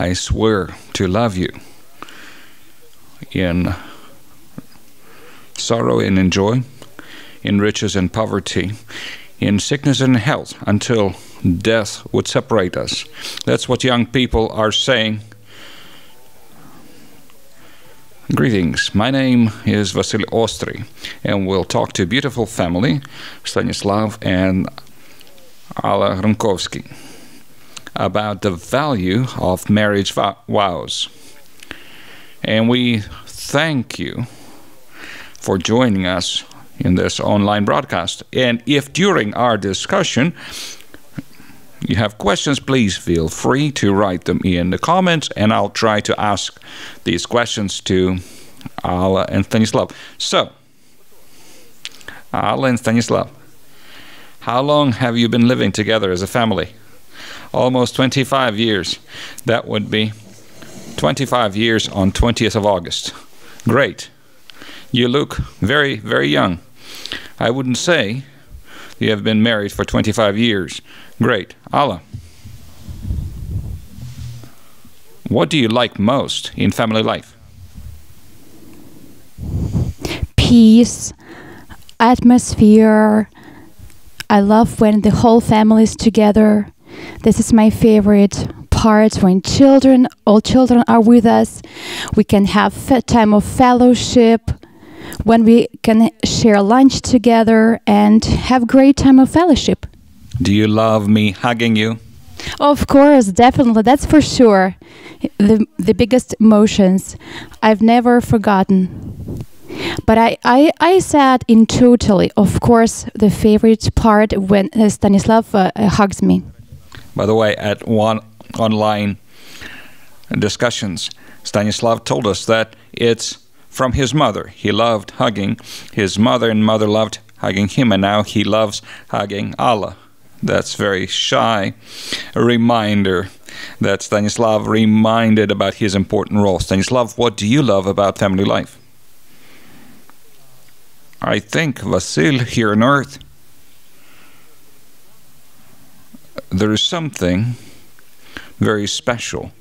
I swear to love you in sorrow and in joy, in riches and poverty, in sickness and health, until death would separate us. That's what young people are saying. Greetings, my name is Vasyl Ostry, and we'll talk to a beautiful family, Stanislav and Alla Gruntkovsky, about the value of marriage vows. And we thank you for joining us in this online broadcast. And if during our discussion you have questions, please feel free to write them in the comments, and I'll try to ask these questions to Alla and Stanislav. So, Alla and Stanislav, how long have you been living together as a family? Almost 25 years. That would be 25 years on 20th of August. Great. You look very, very young. I wouldn't say you have been married for 25 years. Great. Alla, what do you like most in family life? Peace, atmosphere. I love when the whole family is together. This is my favorite part, when all children are with us. We can have a time of fellowship, when we can share lunch together and have great time of fellowship. Do you love me hugging you? Of course, definitely, that's for sure. The biggest emotions I've never forgotten. But I said in totally, of course, the favorite part when Stanislav hugs me. By the way, at one online discussions, Stanislav told us that it's from his mother. He loved hugging his mother, and mother loved hugging him, and now he loves hugging Alla. That's very shy. A reminder that Stanislav reminded about his important role. Stanislav, what do you love about family life? I think, Vasyl, here on earth, there is something very special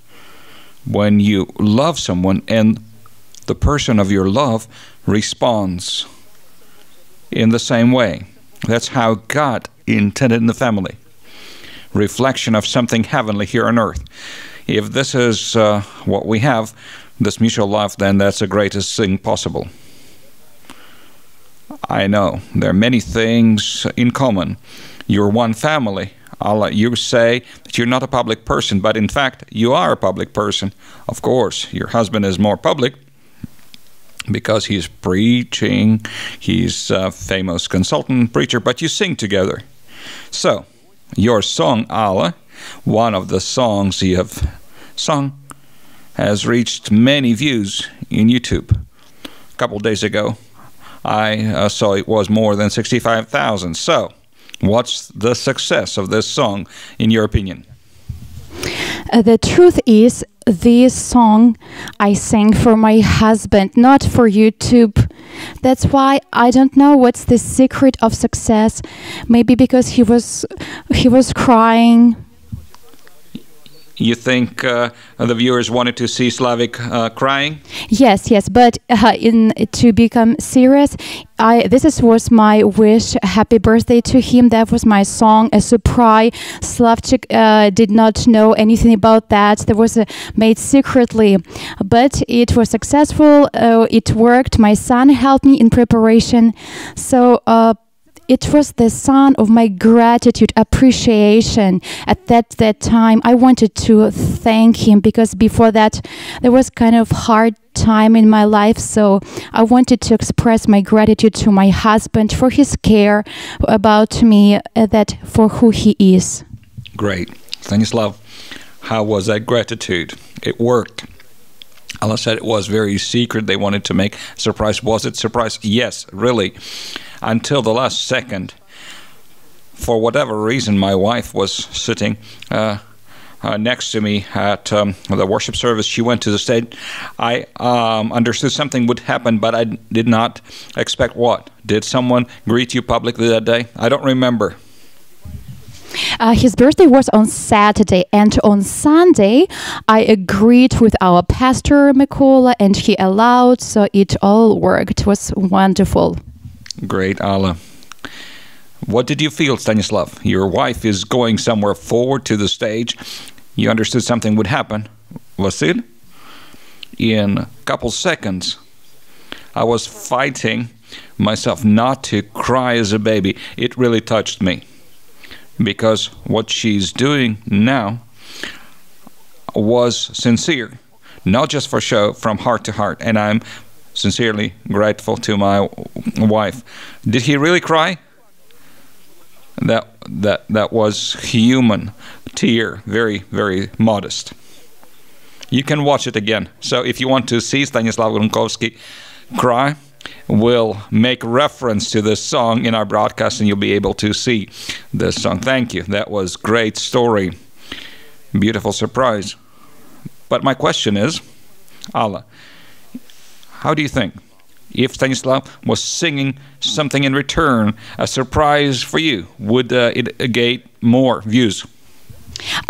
when you love someone and the person of your love responds in the same way. That's how God intended in the family. Reflection of something heavenly here on earth. If this is what we have, this mutual love, then that's the greatest thing possible. I know there are many things in common. You're one family. You say that you're not a public person, but in fact, you are a public person. Of course, your husband is more public because he's preaching. He's a famous consultant preacher, but you sing together. So, your song, Alla, one of the songs you have sung, has reached many views in YouTube. A couple days ago, I saw it was more than 65,000. So, what's the success of this song, in your opinion? The truth is, this song I sang for my husband, not for YouTube. That's why I don't know what's the secret of success. Maybe because he was crying. You think the viewers wanted to see Slavic crying? Yes, but to become serious, this was my wish. Happy birthday to him. That was my song, a surprise. Slavchik did not know anything about that. That was made secretly, but it was successful. It worked. My son helped me in preparation. So it was the song of my gratitude, appreciation. At that time, I wanted to thank him because before that, there was kind of hard time in my life. So I wanted to express my gratitude to my husband for his care about me, that for who he is. Great. Stanislav, how was that gratitude? It worked. Alla said it was very secret. They wanted to make a surprise. Was it surprise? Yes, really. Until the last second. For whatever reason, my wife was sitting next to me at the worship service. She went to the stage. I understood something would happen, but I did not expect what. Did someone greet you publicly that day? I don't remember. His birthday was on Saturday, and on Sunday, I agreed with our pastor, Mykola, and he allowed, so it all worked. It was wonderful. Great, Alla. What did you feel, Stanislav? Your wife is going somewhere forward to the stage. You understood something would happen. Vasyl? In a couple seconds, I was fighting myself not to cry as a baby. It really touched me. Because what she's doing now was sincere, not just for show, from heart to heart. And I'm sincerely grateful to my wife. Did he really cry? That was human tear, very, very modest. You can watch it again. So if you want to see Stanislav Gruntkovsky cry, we'll make reference to this song in our broadcast and you'll be able to see this song. Thank you. That was great story. Beautiful surprise. But my question is, Alla, how do you think? If Stanislav was singing something in return, a surprise for you, would it get more views?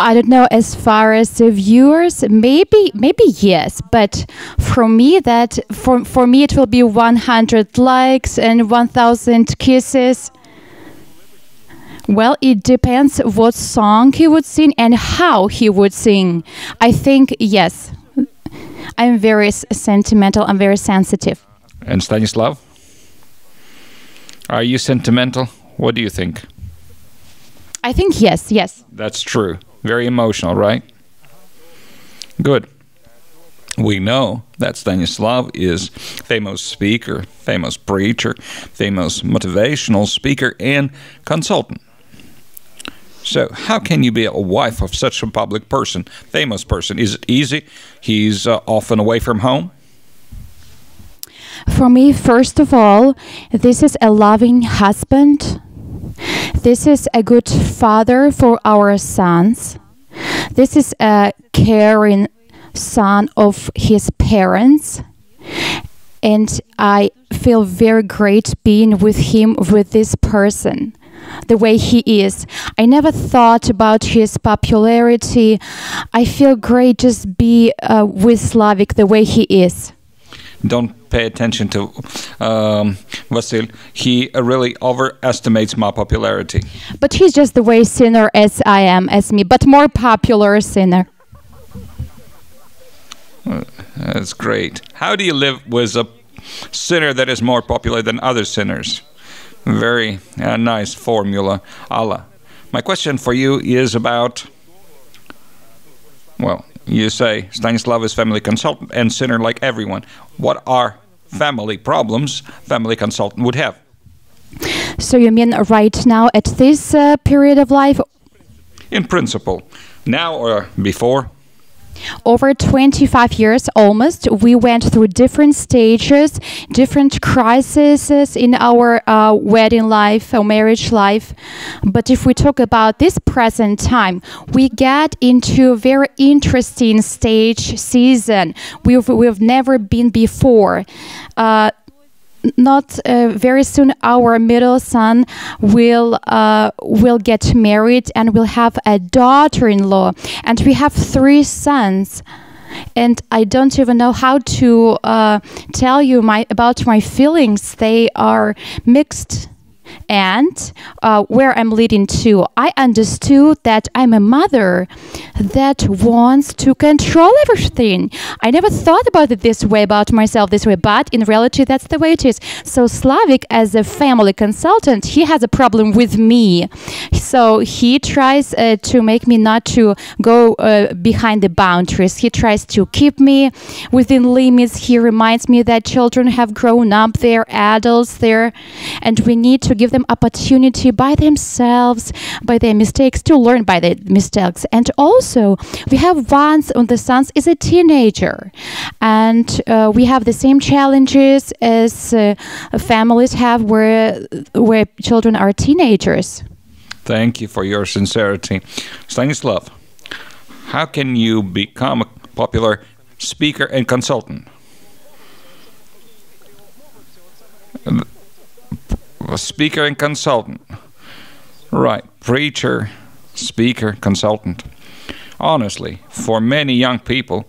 I don't know, as far as the viewers, maybe yes, but for me for me it will be 100 likes and 1,000 kisses. Well, it depends what song he would sing and how he would sing. I think yes. I'm very sentimental, I'm very sensitive. And Stanislav? Are you sentimental? What do you think? I think yes. That's true. Very emotional, right? Good. We know that Stanislav is famous speaker, famous preacher, famous motivational speaker and consultant. So how can you be a wife of such a public person, famous person? Is it easy? He's often away from home. For me, first of all, this is a loving husband. This is a good father for our sons. This is a caring son of his parents. And I feel very great being with him, with this person, the way he is. I never thought about his popularity. I feel great just be with Slavik the way he is. Don't pay attention to Vasyl. He really overestimates my popularity. But he's just the way sinner as I am, as me, but more popular sinner. That's great. How do you live with a sinner that is more popular than other sinners? Very nice formula, Alla. My question for you is about, well, you say Stanislav is family consultant and sinner like everyone. What are family problems family consultant would have? So you mean right now at this period of life? In principle, now or before? Over 25 years almost, we went through different stages, different crises in our wedding life, our marriage life. But if we talk about this present time, we get into a very interesting season we've never been before. Not very soon our middle son will get married and will have a daughter-in-law, and we have 3 sons, and I don't even know how to tell you about my feelings. They are mixed. And where I'm leading to, I understood that I'm a mother that wants to control everything. I never thought about it this way, about myself this way, but in reality, that's the way it is. So Slavik, as a family consultant, he has a problem with me. So he tries to make me not to go behind the boundaries. He tries to keep me within limits. He reminds me that children have grown up, they're adults there, and we need to give them opportunity by themselves, by their mistakes, to learn by their mistakes. And also, we have one of the sons is a teenager, and we have the same challenges as families have where children are teenagers. Thank you for your sincerity. Stanislav, how can you become a popular speaker and consultant? A speaker and consultant. Right. Preacher, speaker, consultant. Honestly, for many young people,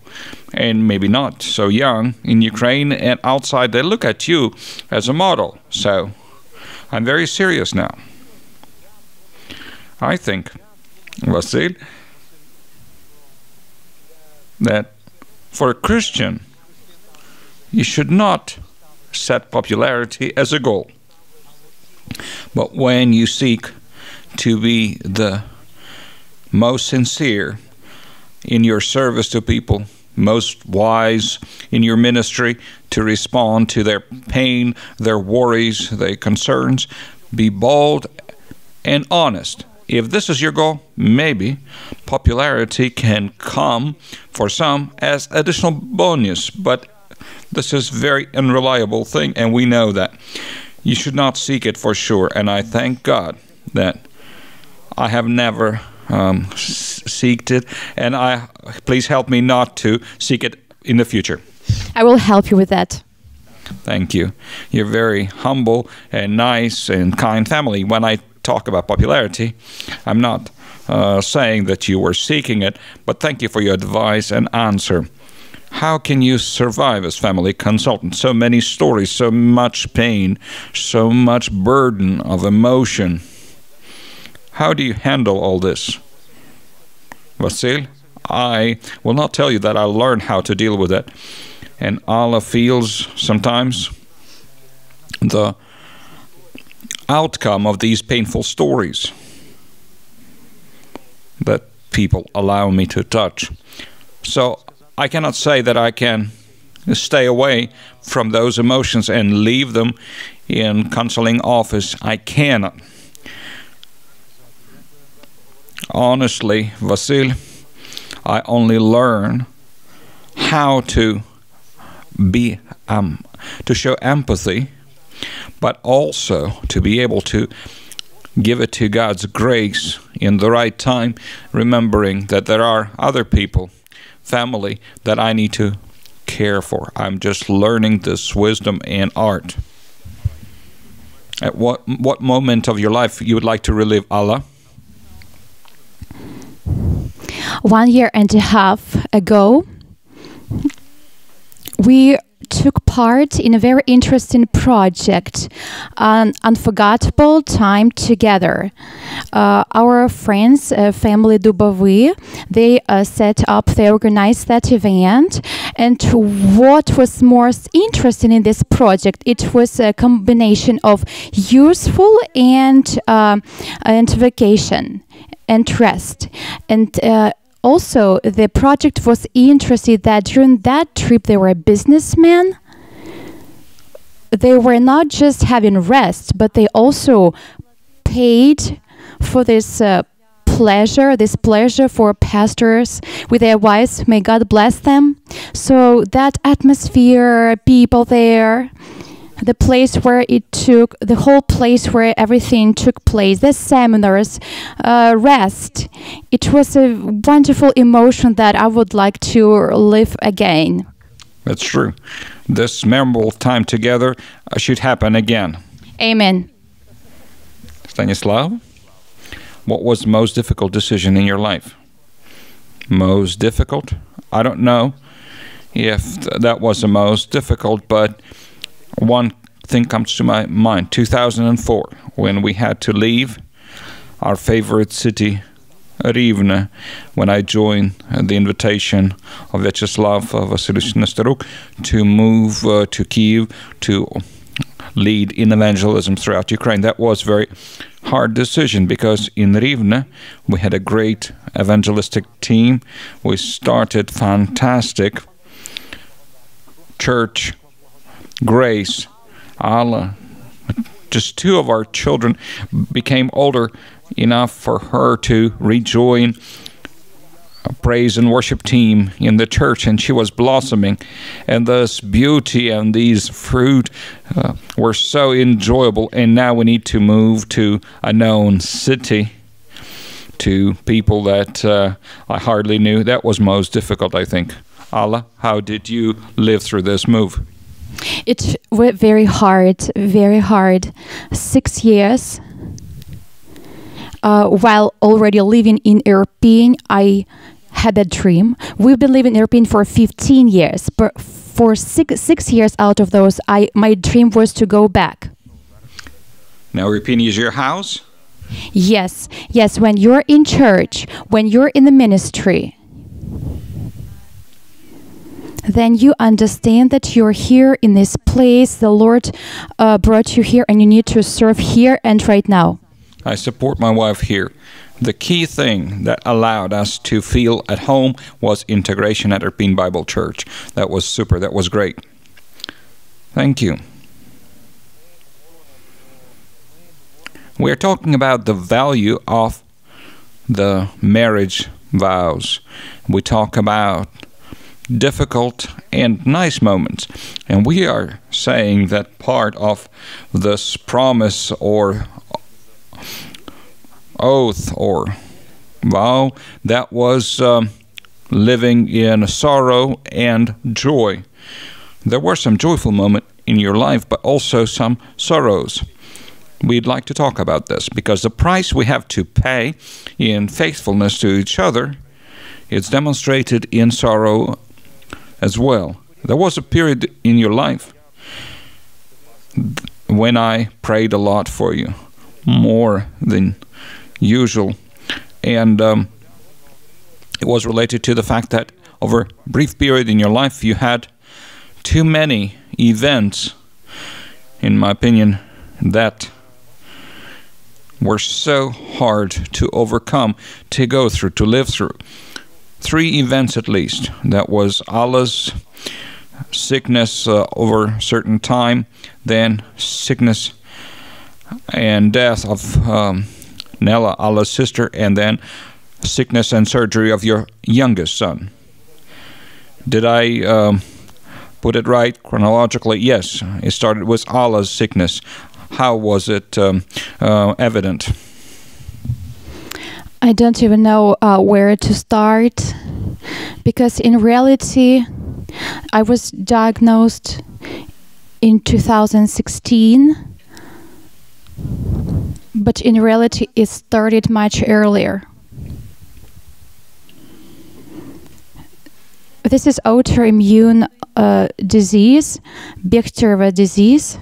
and maybe not so young, in Ukraine and outside, they look at you as a model. So, I'm very serious now. I think, Vasyl, that for a Christian, you should not set popularity as a goal. But when you seek to be the most sincere in your service to people, most wise in your ministry to respond to their pain, their worries, their concerns, be bold and honest. If this is your goal, maybe popularity can come for some as additional bonus, but this is very unreliable thing, and we know that. You should not seek it for sure, and I thank God that I have never seeked it, and please help me not to seek it in the future. I will help you with that. Thank you. You're very humble and nice and kind family. When I talk about popularity, I'm not saying that you were seeking it, but thank you for your advice and answer. How can you survive as family consultant? So many stories, so much pain, so much burden of emotion. How do you handle all this? Vasyl, I will not tell you that I learned how to deal with it. And Alla feels sometimes the outcome of these painful stories that people allow me to touch. So I cannot say that I can stay away from those emotions and leave them in counseling office. I cannot. Honestly, Vasyl, I only learn how to be to show empathy, but also to be able to give it to God's grace in the right time, remembering that there are other people, family, that I need to care for. I'm just learning this wisdom and art. At what moment of your life you would like to relive, Alla? 1.5 years ago, we took part in a very interesting project, an unforgettable time together. Our friends, family Dubovy, they organized that event, and what was most interesting in this project, it was a combination of useful and vacation and rest. And also, the project was interested that during that trip they were businessmen. They were not just having rest, but they also paid for this pleasure for pastors with their wives. May God bless them. So that atmosphere, people there, the place where the whole place where everything took place, the seminars, rest. It was a wonderful emotion that I would like to live again. That's true. This memorable time together should happen again. Amen. Stanislav, what was the most difficult decision in your life? Most difficult? I don't know if that was the most difficult, but one thing comes to my mind. 2004, when we had to leave our favorite city, Rivne, when I joined the invitation of Vasyl to move to Kyiv to lead in evangelism throughout Ukraine. That was a very hard decision because in Rivne we had a great evangelistic team. We started fantastic church grace. Alla, just 2 of our children became older enough for her to rejoin a praise and worship team in the church, and she was blossoming, and this beauty and these fruit were so enjoyable. And now we need to move to a known city, to people that I hardly knew. That was most difficult, I think. Alla, how did you live through this move? It was very hard, very hard. 6 years. while already living in Irpin, I had a dream. We've been living in Irpin for 15 years, but for six years out of those, my dream was to go back. Now, Irpin is your house? Yes, when you're in church, when you're in the ministry, then you understand that you're here in this place. The Lord brought you here and you need to serve here and right now. I support my wife here. The key thing that allowed us to feel at home was integration at Irpin Bible Church. That was super. That was great. Thank you. We're talking about the value of the marriage vows. We talk about difficult and nice moments. And we are saying that part of this promise or oath or vow, that was living in sorrow and joy. There were some joyful moments in your life, but also some sorrows. We'd like to talk about this because the price we have to pay in faithfulness to each other is demonstrated in sorrow as well. There was a period in your life when I prayed a lot for you, more than usual, and it was related to the fact that over a brief period in your life you had too many events, in my opinion, that were so hard to overcome, to go through, to live through. 3 events at least. That was Alla's sickness over a certain time, then sickness and death of Nella, Alla's sister, and then sickness and surgery of your youngest son. Did I put it right chronologically? Yes, it started with Alla's sickness. How was it evident? I don't even know where to start, because in reality, I was diagnosed in 2016, but in reality, it started much earlier. This is autoimmune disease, Bochevar disease.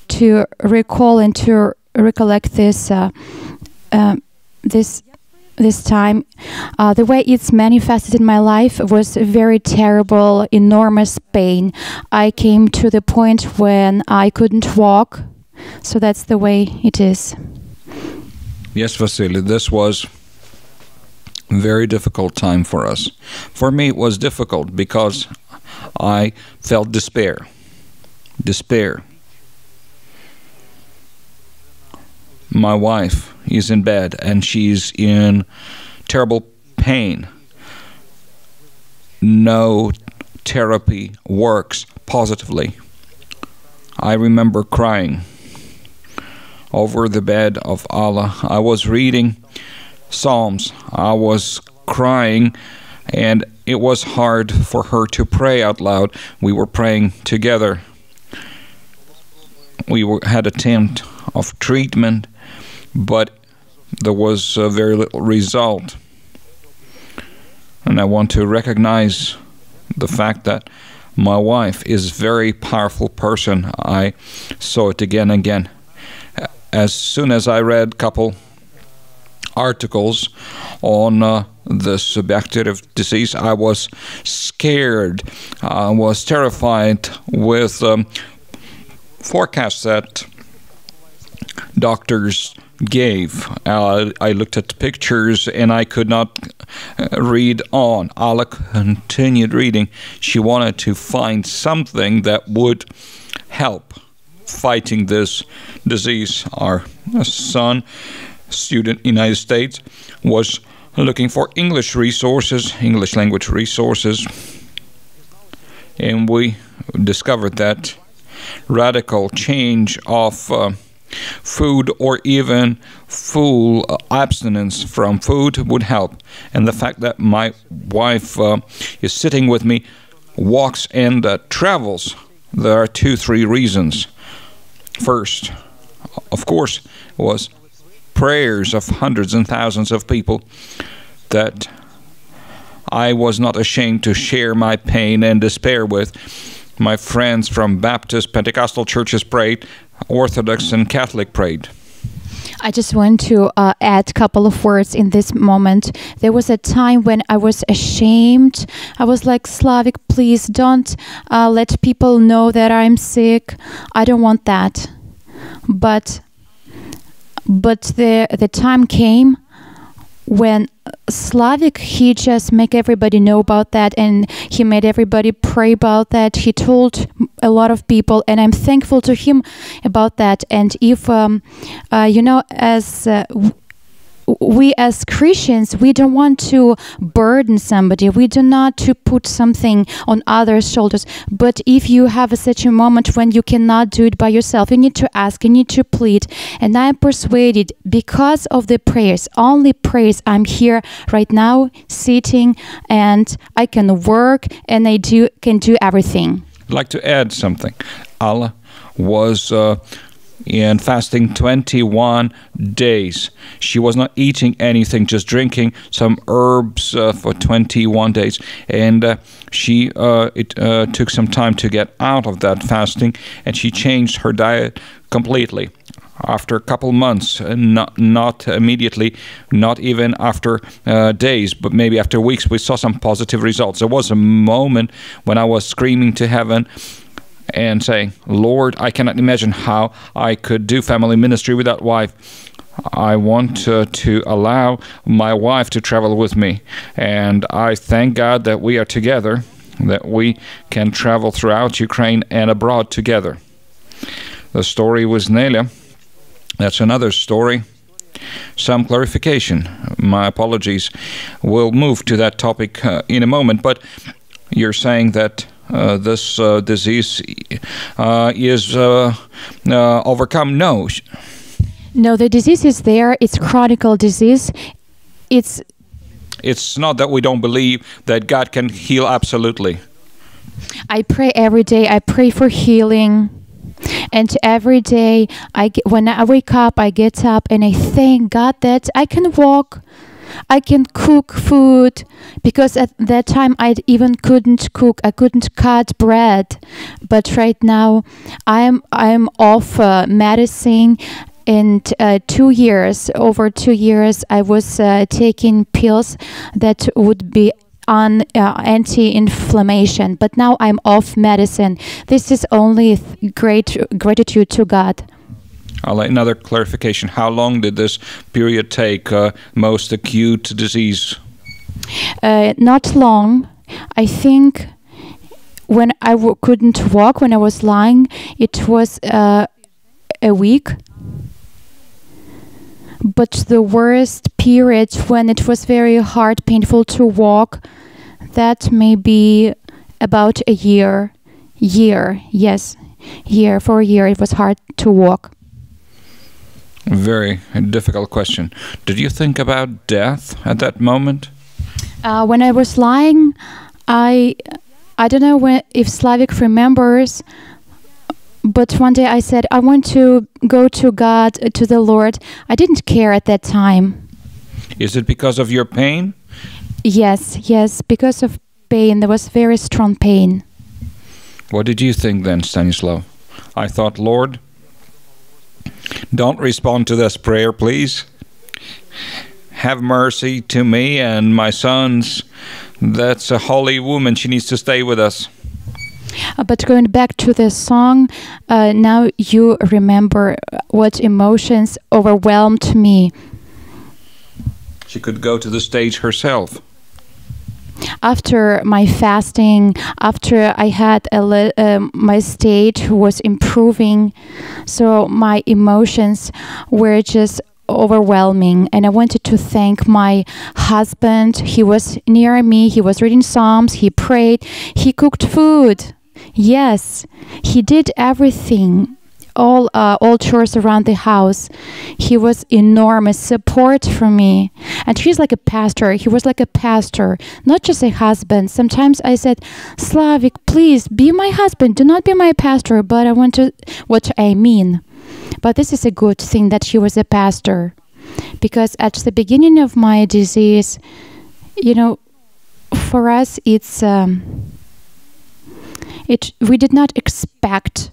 To recall and to recollect this this time, the way it's manifested in my life was very terrible, enormous pain. I came to the point when I couldn't walk, so that's the way it is. Yes, Vasyl, this was a very difficult time for us. For me, it was difficult because I felt despair. My wife is in bed and she's in terrible pain. No therapy works positively. I remember crying over the bed of Allah. I was reading Psalms. I was crying, and it was hard for her to pray out loud. We were praying together. We had attempt of treatment, but there was very little result. And I want to recognize the fact that my wife is a very powerful person. I saw it again and again. As soon as I read a couple articles on this bacterial disease, I was scared. I was terrified with forecasts that doctors gave. I looked at the pictures and I could not read on. Alla continued reading. She wanted to find something that would help fighting this disease. Our son, student in the United States, was looking for English resources, English language resources, and we discovered that radical change of food or even full abstinence from food would help. And the fact that my wife is sitting with me, walks and travels, there are 2-3 reasons. First, of course, was prayers of hundreds and thousands of people that I was not ashamed to share my pain and despair with. My friends from Baptist, Pentecostal churches prayed, Orthodox and Catholic prayed. I just want to add a couple of words in this moment. There was a time when I was ashamed. I was like, Slavik, please don't let people know that I'm sick. I don't want that. But the time came when Slavik, he just make everybody know about that, and he made everybody pray about that. He told a lot of people, and I'm thankful to him about that. And if as we as Christians, we don't want to burden somebody. We do not to put something on others' shoulders. But if you have such a moment when you cannot do it by yourself, you need to ask, you need to plead. And I am persuaded, because of the prayers, only prayers, I'm here right now, sitting, and I can work, and I can do everything. I'd like to add something. Alla was in fasting 21 days. She was not eating anything, just drinking some herbs for 21 days. And it took some time to get out of that fasting, and she changed her diet completely. After a couple months, not immediately, not even after days, but maybe after weeks, we saw some positive results. There was a moment when I was screaming to heaven and saying, Lord, I cannot imagine how I could do family ministry without wife. I want to allow my wife to travel with me. And I thank God that we are together, that we can travel throughout Ukraine and abroad together. The story with Nelia, that's another story. Some clarification. My apologies. We'll move to that topic in a moment, but you're saying that this disease is overcome? No. No, the disease is there. It's chronic disease. It's not that we don't believe that God can heal absolutely. I pray every day. I pray for healing. And every day, when I wake up, I get up and I thank God that I can walk. I can cook food, because at that time I even couldn't cook. I couldn't cut bread. But right now I'm off medicine, and 2 years, over 2 years, I was taking pills that would be on anti-inflammation. But now I'm off medicine. This is only great gratitude to God. Another clarification. How long did this period take, most acute disease? Not long. I think when I couldn't walk, when I was lying, it was a week. But the worst period, when it was very hard, painful to walk, that may be about a year. Yes. For a year it was hard to walk. Very difficult question. Did you think about death at that moment? When I was lying, I don't know if Slavik remembers, but one day I said, I want to go to God, to the Lord. I didn't care at that time. Is it because of your pain? Yes, because of pain. There was very strong pain. What did you think then, Stanislav? I thought, Lord, don't respond to this prayer, please. Have mercy to me and my sons. That's a holy woman. She needs to stay with us. But going back to the song, now you remember what emotions overwhelmed me. She could go to the stage herself. After my fasting, after I had my state was improving, so my emotions were just overwhelming. And I wanted to thank my husband. He was near me. He was reading Psalms. He prayed. He cooked food. Yes, he did everything. All chores around the house. He was enormous support for me. And he's like a pastor. He was like a pastor, not just a husband. Sometimes I said, Slavik, please be my husband. Do not be my pastor. But I want to, what I mean. But this is a good thing that he was a pastor, because at the beginning of my disease, for us we did not expect.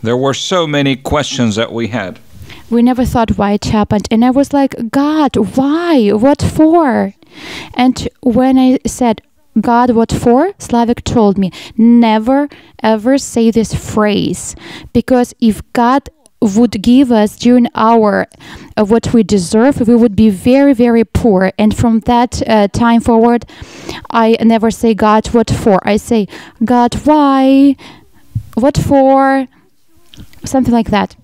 There were so many questions that we had. We never thought why it happened. And I was like, God, why? What for? And when I said, God, what for? Slavik told me, never ever say this phrase. Because if God would give us during our what we deserve, we would be very, very poor. And from that time forward, I never say, God, what for? I say, God, why? What for? Something like that.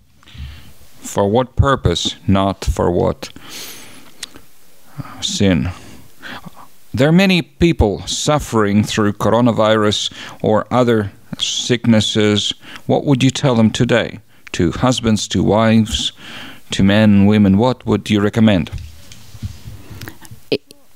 For what purpose, not for what sin. There are many people suffering through coronavirus or other sicknesses. What would you tell them today? To husbands, to wives, to men, women, what would you recommend?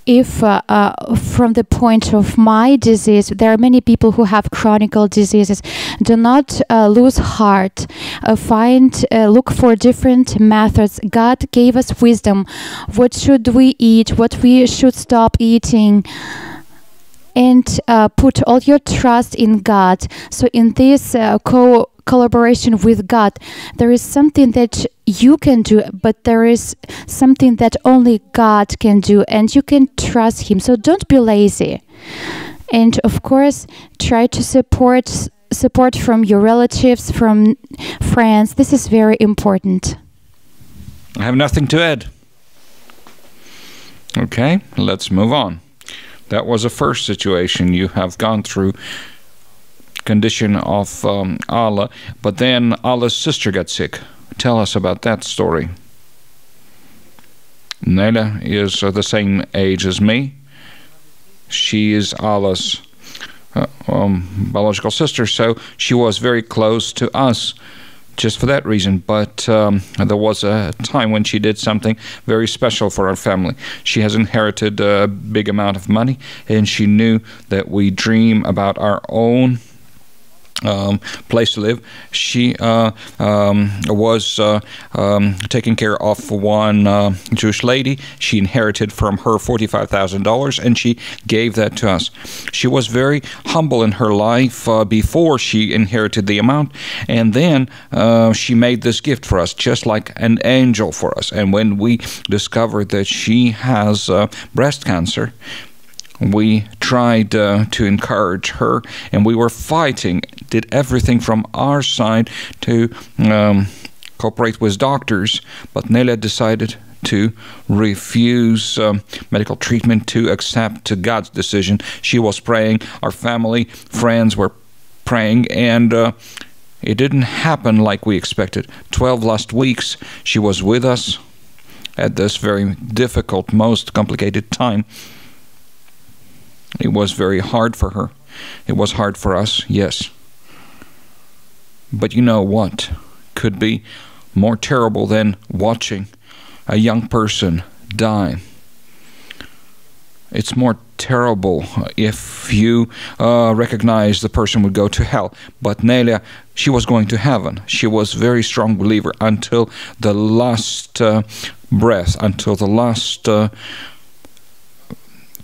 If from the point of my disease, there are many people who have chronic diseases. Do not lose heart. Look for different methods. God gave us wisdom. What should we eat? What we should stop eating? And put all your trust in God. So in this collaboration with God, there is something that you can do, but there is something that only God can do, and you can trust Him. So don't be lazy. And of course, try to support from your relatives, from friends. This is very important. I have nothing to add. Okay, let's move on. That was the first situation you have gone through, condition of Alla, but then Alla's sister got sick. Tell us about that story. Nela is the same age as me. She is Alla's biological sister, so she was very close to us just for that reason. But there was a time when she did something very special for our family. She has inherited a big amount of money, and she knew that we dream about our own place to live. She was taking care of one Jewish lady. She inherited from her $45,000, and she gave that to us. She was very humble in her life before she inherited the amount, and then she made this gift for us, just like an angel for us. And when we discovered that she has breast cancer, we tried to encourage her, and we were fighting, did everything from our side to cooperate with doctors, but Nela decided to refuse medical treatment, to accept God's decision. She was praying, our family, friends were praying, and it didn't happen like we expected. 12 last weeks, she was with us at this very difficult, most complicated time. It was very hard for her. It was hard for us, yes. But you know what could be more terrible than watching a young person die? It's more terrible if you recognize the person would go to hell. But Nelia, she was going to heaven. She was a very strong believer until the last breath, until the last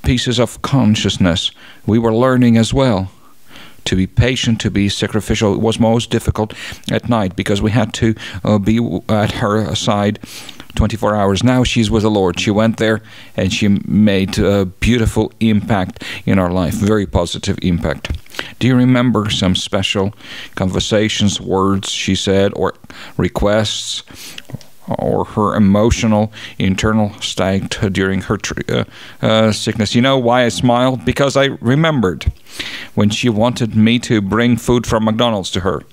pieces of consciousness. We were learning as well to be patient, to be sacrificial. It was most difficult at night because we had to be at her side 24 hours. Now she's with the Lord. She went there and she made a beautiful impact in our life, very positive impact. Do you remember some special conversations, words she said, or requests, or her emotional internal state during her sickness? You know why I smiled? Because I remembered when she wanted me to bring food from McDonald's to her.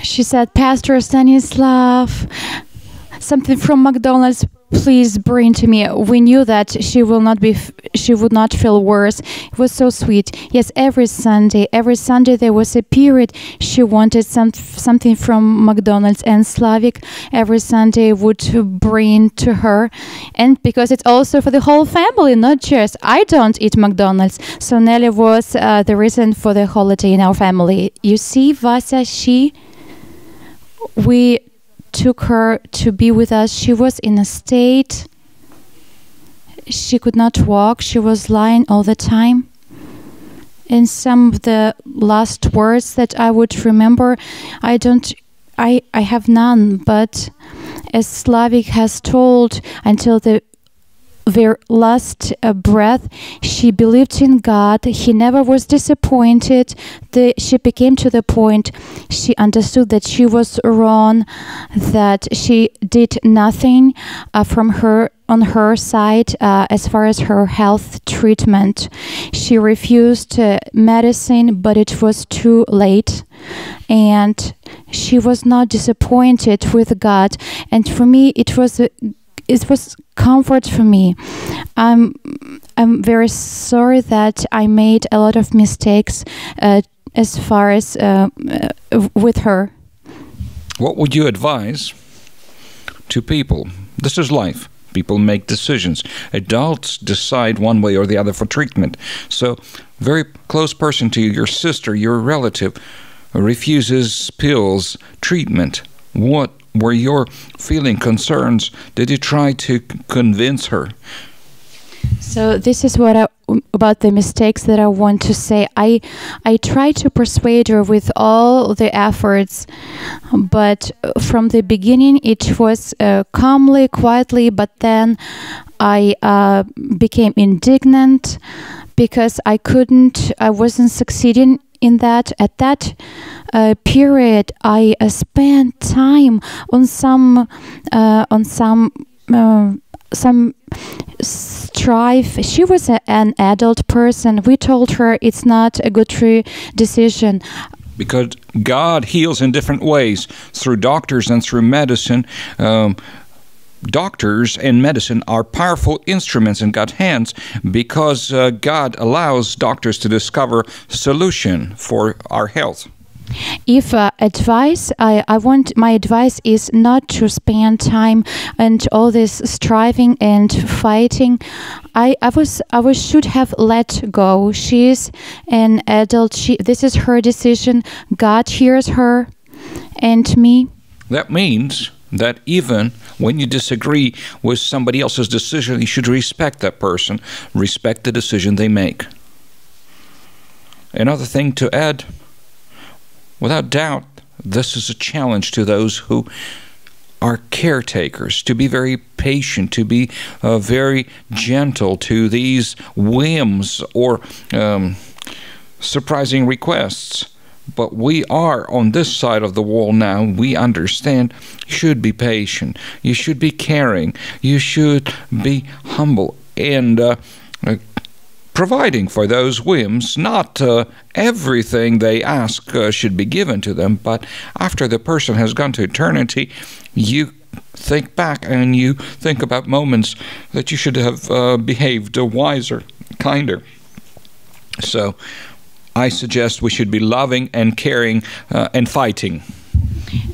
She said, Pastor Stanislav, something from McDonald's, please bring to me. We knew that she would not feel worse. It was so sweet. Yes, every Sunday there was a period she wanted something from McDonald's, and Slavik every Sunday would bring to her. And because it's also for the whole family, not just I don't eat McDonald's. So Nelly was the reason for the holiday in our family. You see, Vasya, we took her to be with us. She was in a state, she could not walk, she was lying all the time. And some of the last words that I would remember, I have none, but as Slavik has told, until the their last breath, she believed in God. He never was disappointed. She became to the point she understood that she was wrong, that she did nothing on her side as far as her health treatment. She refused medicine, but it was too late, and she was not disappointed with God. And for me, it was comfort for me. I'm very sorry that I made a lot of mistakes as far as with her. What would you advise to people? This is life. People make decisions. Adults decide one way or the other for treatment. So, very close person to you, your sister, your relative, refuses pills, treatment. What were your feeling concerns? Did you try to convince her? So this is about the mistakes that I want to say. I tried to persuade her with all the efforts, but from the beginning it was calmly, quietly, but then I became indignant because I wasn't succeeding in that. At that period, I spent time on some strife. She was an adult person. We told her it's not a good decision. Because God heals in different ways, through doctors and through medicine. Doctors and medicine are powerful instruments in God's hands because God allows doctors to discover solution for our health. If advice, my advice is not to spend time and all this striving and fighting. I should have let go. She is an adult. This is her decision. God hears her and me. That means that even when you disagree with somebody else's decision, you should respect that person, respect the decision they make. Another thing to add, without doubt, this is a challenge to those who are caretakers, to be very patient, to be very gentle to these whims or surprising requests. But we are on this side of the wall now. We understand you should be patient. You should be caring. You should be humble and providing for those whims. Not everything they ask should be given to them, but after the person has gone to eternity, you think back and you think about moments that you should have behaved wiser, kinder. So I suggest we should be loving and caring and fighting.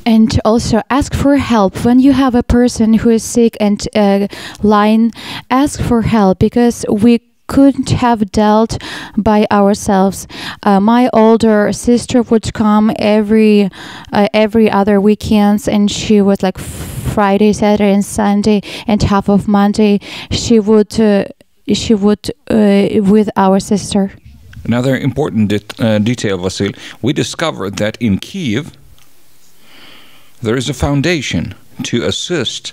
And also ask for help. When you have a person who is sick and lying, ask for help, because we couldn't have dealt by ourselves. My older sister would come every other weekends, and she would, like, Friday, Saturday, and Sunday, and half of Monday she would with our sister. Another important detail, Vasyl, we discovered that in Kyiv there is a foundation to assist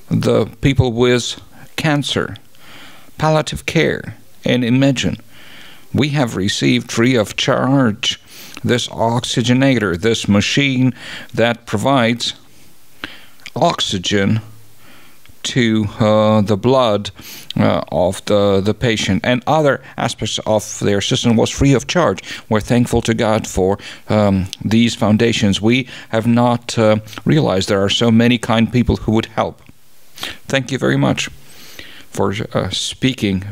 the people with cancer, palliative care. And imagine, we have received free of charge this oxygenator, this machine that provides oxygen to the blood of the patient, and other aspects of their system was free of charge. We're thankful to God for these foundations. We have not realized there are so many kind people who would help. Thank you very much for speaking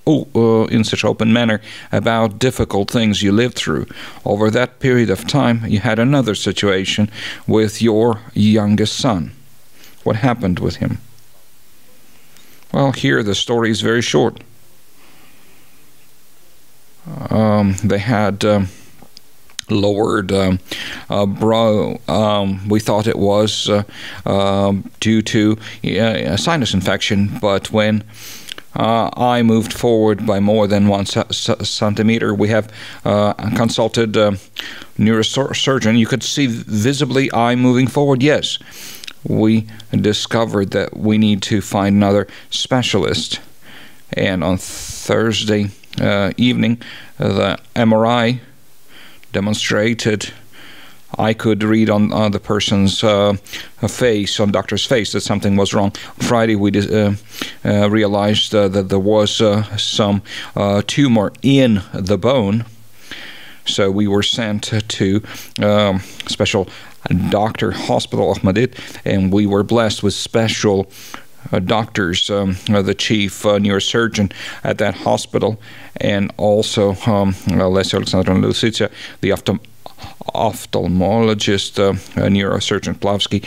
in such open manner about difficult things you lived through. Over that period of time, you had another situation with your youngest son. What happened with him? Well, here the story is very short. They had lowered brow. We thought it was due to a sinus infection, but when I moved forward by more than 1 centimeter, we have consulted neurosurgeon. You could see visibly eye moving forward. Yes, we discovered that we need to find another specialist. And on Thursday evening, the MRI demonstrated, I could read on the person's face, on doctor's face, that something was wrong. Friday, we realized that there was some tumor in the bone. So we were sent to special doctor hospital, Ahmadit, and we were blessed with special doctors, the chief neurosurgeon at that hospital, and also Lesya Alexandrovna Lusica, the ophthalmologist, neurosurgeon Plavsky,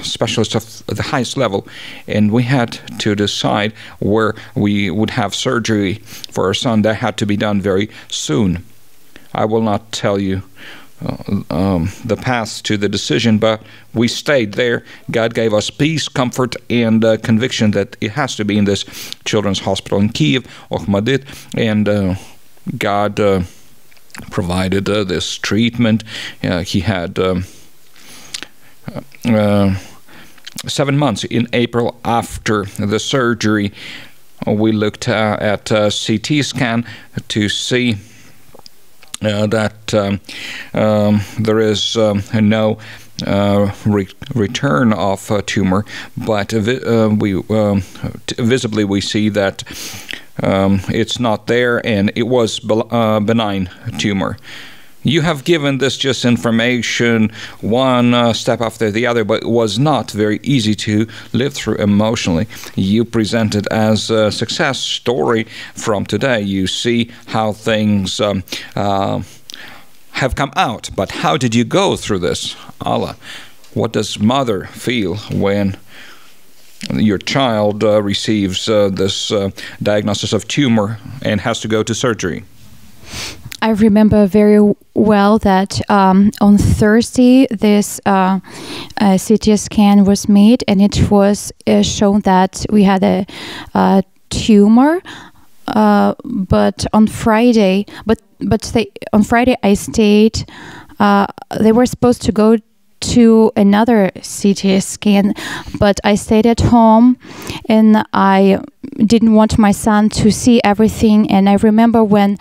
specialist of the highest level. And we had to decide where we would have surgery for our son. That had to be done very soon. I will not tell you the path to the decision, but we stayed there. God gave us peace, comfort, and conviction that it has to be in this children's hospital in Kiev, Ahmadit, and God provided this treatment. He had 7 months. In April, after the surgery, we looked at a CT scan to see that there is no return of tumor, but visibly we see that it's not there, and it was benign tumor. You have given this just information one step after the other, but it was not very easy to live through emotionally. You present it as a success story from today. You see how things have come out, but how did you go through this? Alla, what does mother feel when your child receives this diagnosis of tumor and has to go to surgery? I remember very well that on Thursday this CT scan was made, and it was shown that we had a tumor. But on Friday, on Friday I stayed. They were supposed to go to another CT scan, but I stayed at home, and I didn't want my son to see everything. And I remember when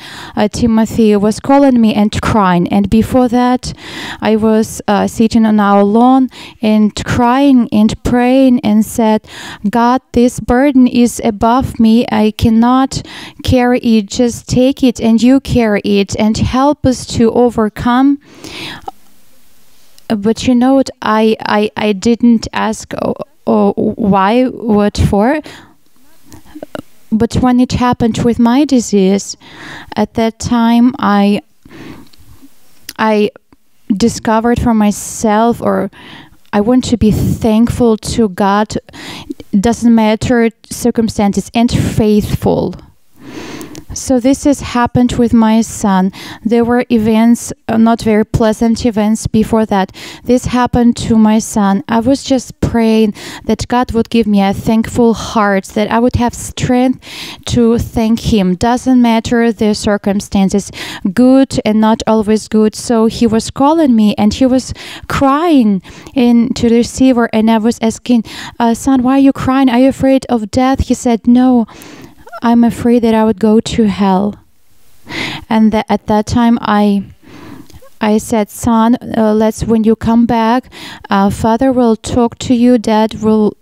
Timothy was calling me and crying, and before that I was sitting on our lawn and crying and praying and said, God, this burden is above me. I cannot carry it. Just take it and you carry it and help us to overcome. But you know what, I didn't ask why, what for. But when it happened with my disease, at that time I discovered for myself, or I want to be thankful to God, doesn't matter circumstances, and faithful. So this has happened with my son. There were events, not very pleasant events before that. This happened to my son. I was just praying that God would give me a thankful heart, that I would have strength to thank Him. Doesn't matter the circumstances, good and not always good. So he was calling me and he was crying into the receiver, and I was asking, son, why are you crying? Are you afraid of death? He said, no, I'm afraid that I would go to hell. And at that time I said, son, when you come back, Father will talk to you, Dad will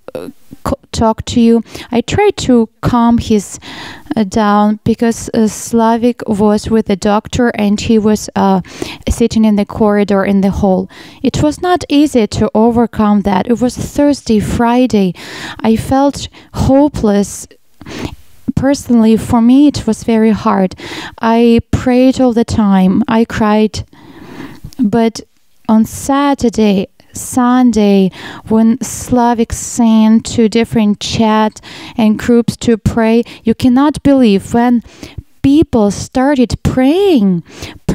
talk to you. I tried to calm his down, because Slavik was with the doctor and he was sitting in the corridor in the hall. It was not easy to overcome that. It was Thursday, Friday. I felt hopeless. Personally, for me, it was very hard. I prayed all the time. I cried. But on Saturday, Sunday, when Slavik sent to different chat and groups to pray, you cannot believe when people started praying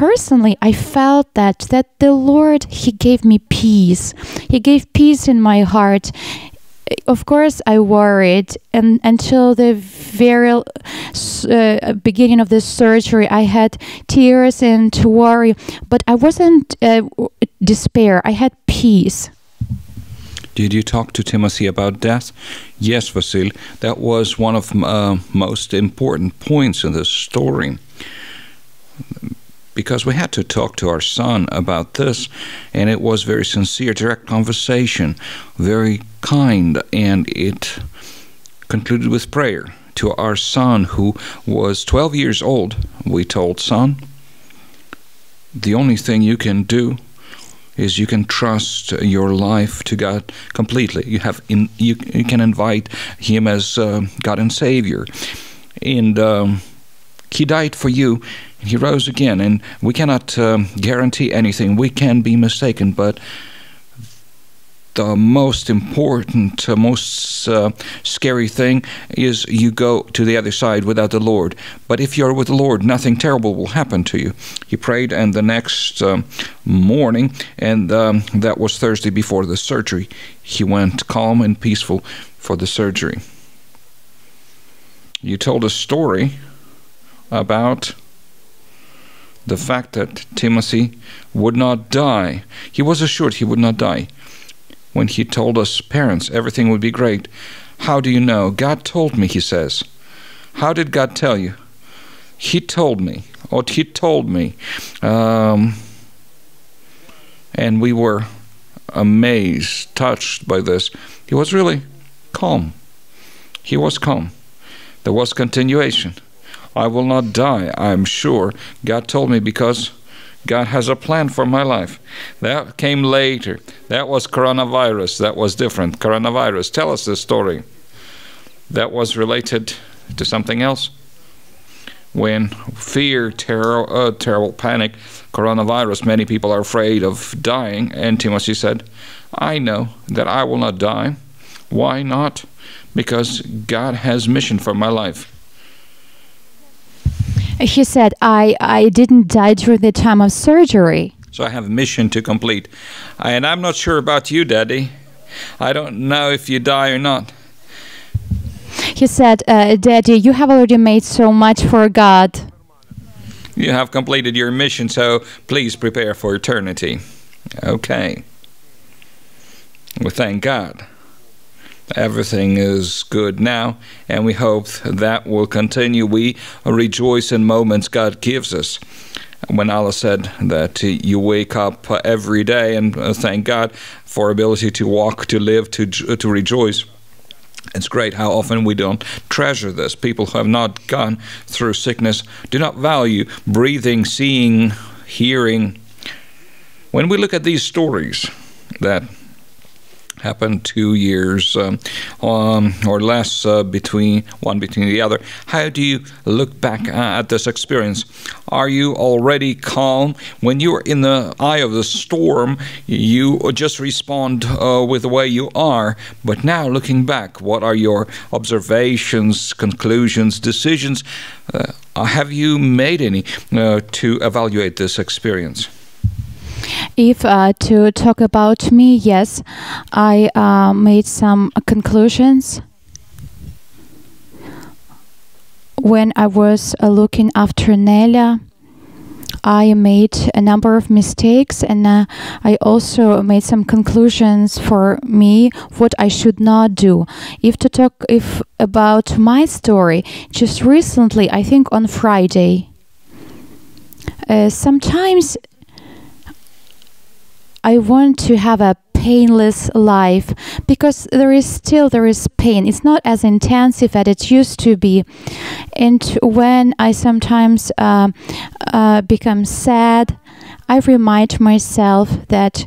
personally, I felt that the Lord, He gave me peace. He gave peace in my heart. Of course, I worried, and until the very beginning of the surgery, I had tears and worry, but I wasn't despair. I had peace. Did you talk to Timothy about death? Yes, Vasyl. That was one of most important points in this story. Because we had to talk to our son about this, and it was very sincere, direct conversation, very kind, and it concluded with prayer. To our son, who was 12 years old, we told, son, the only thing you can do is you can trust your life to God completely. You can invite Him as God and Savior, and He died for you. He rose again, and we cannot guarantee anything. We can be mistaken, but the most important, most scary thing is you go to the other side without the Lord. But if you're with the Lord, nothing terrible will happen to you. He prayed, and the next morning, and that was Thursday before the surgery, he went calm and peaceful for the surgery. You told a story about the fact that Timothy would not die. He was assured he would not die. When he told us parents everything would be great. How do you know? God told me, he says. How did God tell you? He told me. Oh, he told me. And we were amazed, touched by this. He was really calm. He was calm. There was continuation. I will not die, I'm sure. God told me because God has a plan for my life. That came later. That was coronavirus. That was different. Coronavirus. Tell us this story. That was related to something else. When fear, terror, terrible panic, coronavirus, many people are afraid of dying. And Timothy said, I know that I will not die. Why not? Because God has mission for my life. He said, I didn't die during the time of surgery. So I have a mission to complete. And I'm not sure about you, Daddy. I don't know if you die or not. He said, Daddy, you have already made so much for God. You have completed your mission, so please prepare for eternity. Okay. Well, thank God. Everything is good now, and we hope that will continue. We rejoice in moments God gives us. When Allah said that you wake up every day and thank God for ability to walk, to live, to rejoice. It's great how often we don't treasure this. People who have not gone through sickness do not value breathing, seeing, hearing. When we look at these stories that happened 2 years or less between the other, how do you look back at this experience? Are you already calm? When you are in the eye of the storm, you just respond with the way you are. But now looking back, what are your observations, conclusions, decisions? Have you made any to evaluate this experience? If to talk about me, yes, I made some conclusions. When I was looking after Nelia, I made a number of mistakes, and I also made some conclusions for me what I should not do. If about my story, just recently, I think on Friday, sometimes I want to have a painless life because there is pain. It's not as intensive as it used to be. And when I sometimes become sad, I remind myself that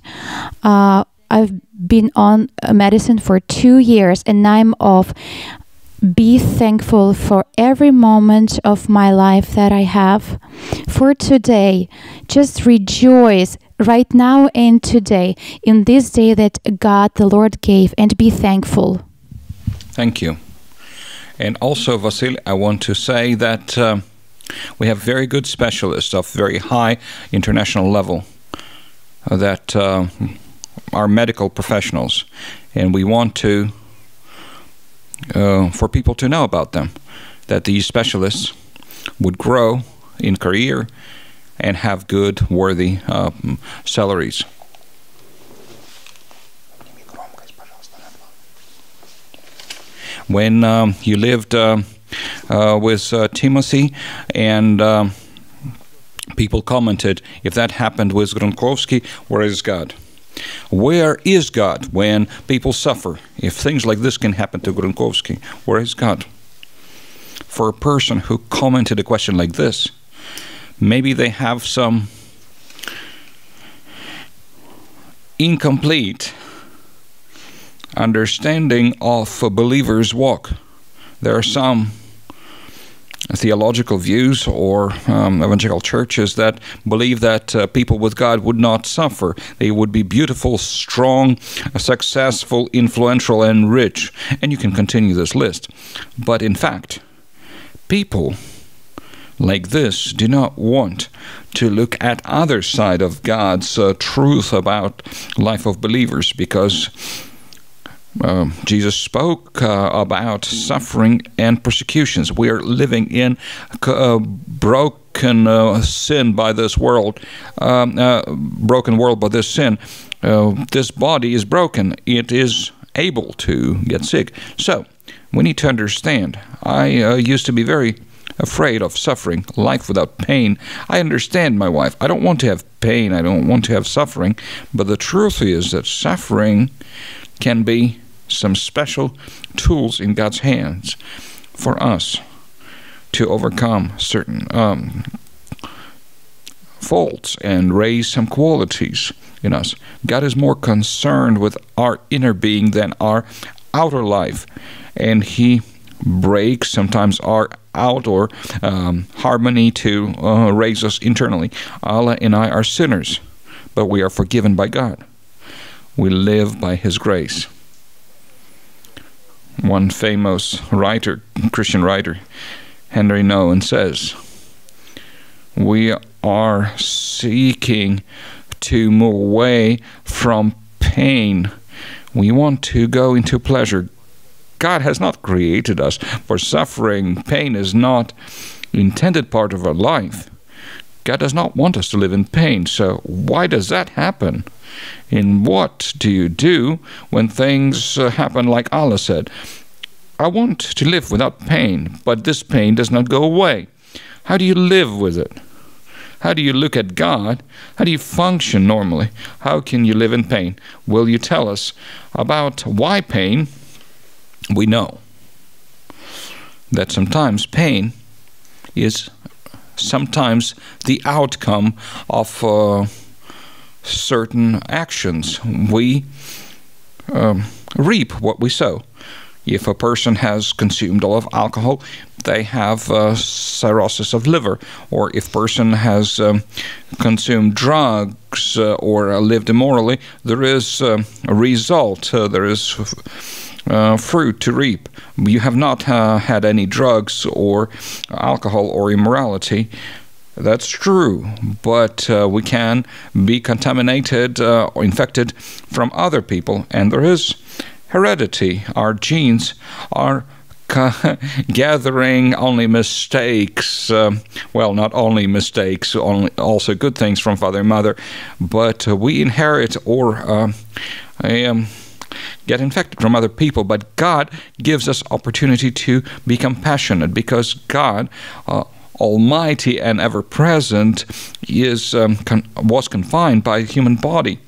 I've been on medicine for 2 years and I'm off. Be thankful for every moment of my life that I have. For today, just rejoice right now and today, in this day that God, the Lord, gave, and be thankful. Thank you. And also, Vasyl, I want to say that We have very good specialists of very high international level that are medical professionals, and we want to for people to know about them, that these specialists would grow in career and have good, worthy salaries. When you lived with Timothy, and people commented, if that happened with Gruntkovsky, where is God? Where is God when people suffer? If things like this can happen to Gruntkovsky, where is God? For a person who commented a question like this, maybe they have some incomplete understanding of a believer's walk. There are some theological views or evangelical churches that believe that people with God would not suffer. They would be beautiful, strong, successful, influential, and rich. And you can continue this list. But in fact, people like this do not want to look at other side of God's truth about life of believers, because Jesus spoke about suffering and persecutions. We are living in broken sin by this world, broken world by this sin. This body is broken. It is able to get sick. So we need to understand. I used to be very afraid of suffering, life without pain. I understand my wife. I don't want to have pain. I don't want to have suffering. But the truth is that suffering can be some special tools in God's hands for us to overcome certain faults and raise some qualities in us. God is more concerned with our inner being than our outer life, and He breaks sometimes our outer harmony to raise us internally. Allah and I are sinners, but we are forgiven by God. We live by His grace. One famous writer, Christian writer, Henry Nouwen, says, we are seeking to move away from pain. We want to go into pleasure. God has not created us for suffering. Pain is not intended part of our life. God does not want us to live in pain. So why does that happen? And what do you do when things happen like Allah said? I want to live without pain, but this pain does not go away. How do you live with it? How do you look at God? How do you function normally? How can you live in pain? Will you tell us about why pain? We know that sometimes pain is sometimes the outcome of certain actions. We reap what we sow. If a person has consumed a lot of alcohol, they have cirrhosis of liver. Or if a person has consumed drugs or lived immorally, there is a result. There is fruit to reap. You have not had any drugs or alcohol or immorality. That's true, but we can be contaminated or infected from other people, and there is heredity. Our genes are gathering only mistakes, well, not only mistakes, also good things from father and mother, but we inherit or get infected from other people. But God gives us opportunity to be compassionate, because God, almighty and ever-present, was confined by the human body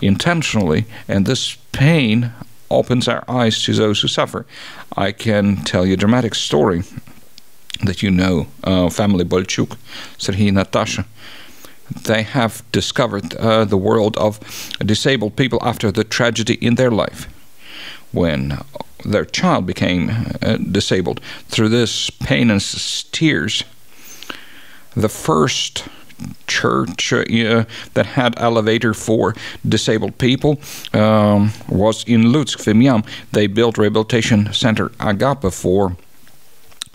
intentionally, and this pain opens our eyes to those who suffer. I can tell you a dramatic story that you know, family Bolchuk, Serhiy and Natasha. They have discovered the world of disabled people after the tragedy in their life, when their child became disabled. Through this pain and tears, the first church that had elevator for disabled people was in Lutsk, Vimyam. They built rehabilitation center Agape for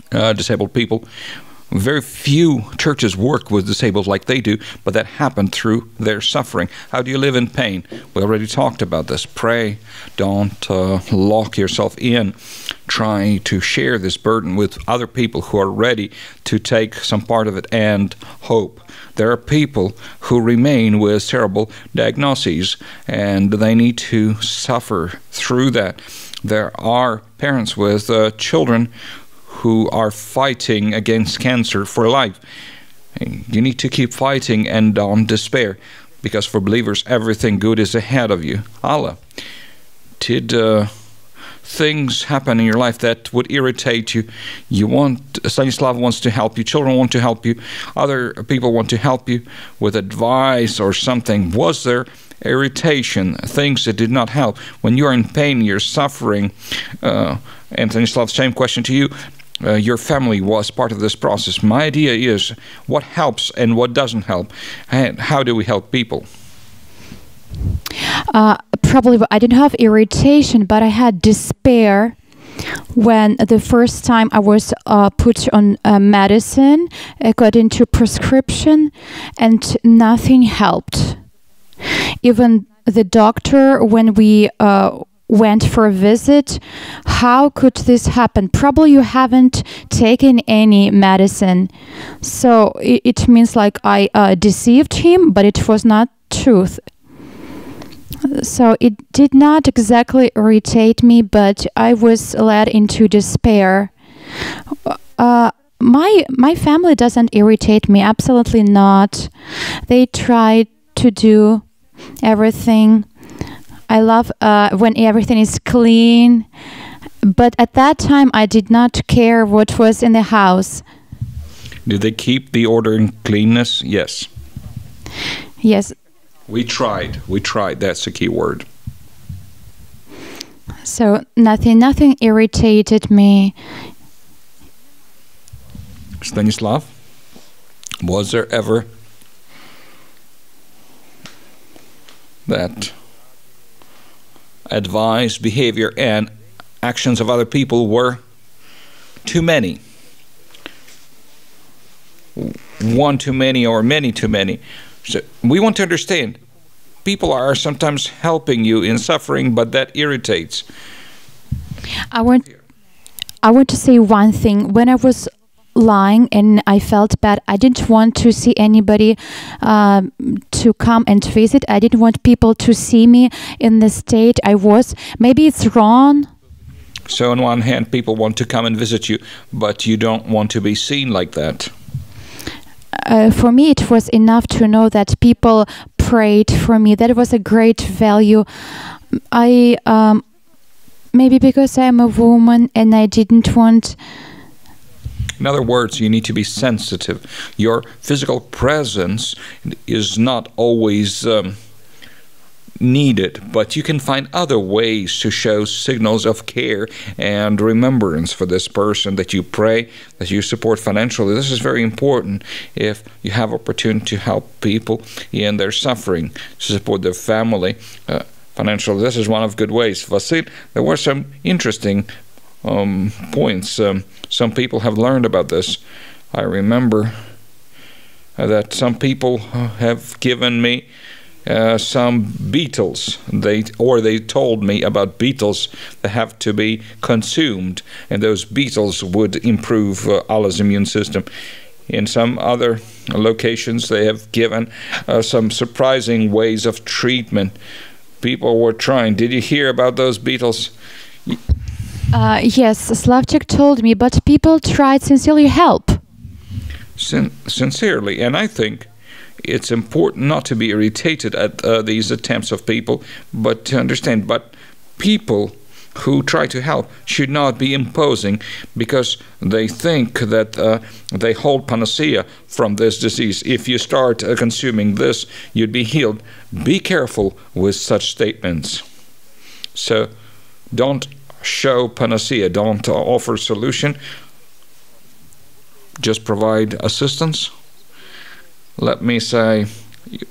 disabled people. Very few churches work with disabled like they do, but that happened through their suffering. How do you live in pain? We already talked about this. Pray. Don't lock yourself in. Try to share this burden with other people who are ready to take some part of it, and hope. There are people who remain with cerebral diagnoses, and they need to suffer through that. There are parents with children who are fighting against cancer for life. You need to keep fighting and don't despair, because for believers, everything good is ahead of you. Alla, did things happen in your life that would irritate you? Stanislav wants to help you, children want to help you, other people want to help you with advice or something. Was there irritation, things that did not help? When you're in pain, you're suffering, and Stanislav, same question to you. Your family was part of this process. My idea is what helps and what doesn't help, and how do we help people? Probably I didn't have irritation, but I had despair when the first time I was put on medicine according to prescription, and nothing helped. Even the doctor, when we went for a visit, how could this happen? Probably you haven't taken any medicine. So it means like I deceived him, but it was not truth. So it did not exactly irritate me, but I was led into despair. My family doesn't irritate me, absolutely not. They try to do everything. I love when everything is clean, but at that time I did not care what was in the house. Do they keep the order and cleanness? Yes. Yes. We tried. That's the key word. So nothing irritated me. Stanislav, was there ever that advice, behavior, and actions of other people were too many? One too many or many too many? So we want to understand. People are sometimes helping you in suffering, but that irritates. I want to say one thing. When I was lying and I felt bad, I didn't want to see anybody to come and visit. I didn't want people to see me in the state I was. Maybe it's wrong. So on one hand, people want to come and visit you, but you don't want to be seen like that. For me, it was enough to know that people prayed for me. That was a great value. Maybe because I'm a woman and I didn't want... In other words, you need to be sensitive. Your physical presence is not always needed, but you can find other ways to show signals of care and remembrance for this person, that you pray, that you support financially. This is very important if you have opportunity to help people in their suffering, to support their family financially. This is one of good ways. Vasyl, there were some interesting points. Some people have learned about this. I remember that some people have given me some beetles. They told me about beetles that have to be consumed, and those beetles would improve Alla's immune system. In some other locations, they have given some surprising ways of treatment. People were trying. Did you hear about those beetles? Yes, Slavchik told me, but people tried sincerely help. Sincerely, and I think it's important not to be irritated at these attempts of people, but to understand. But people who try to help should not be imposing because they think that they hold panacea from this disease. If you start consuming this, you'd be healed. Be careful with such statements. So don't show panacea, don't offer solution. Just provide assistance. Let me say,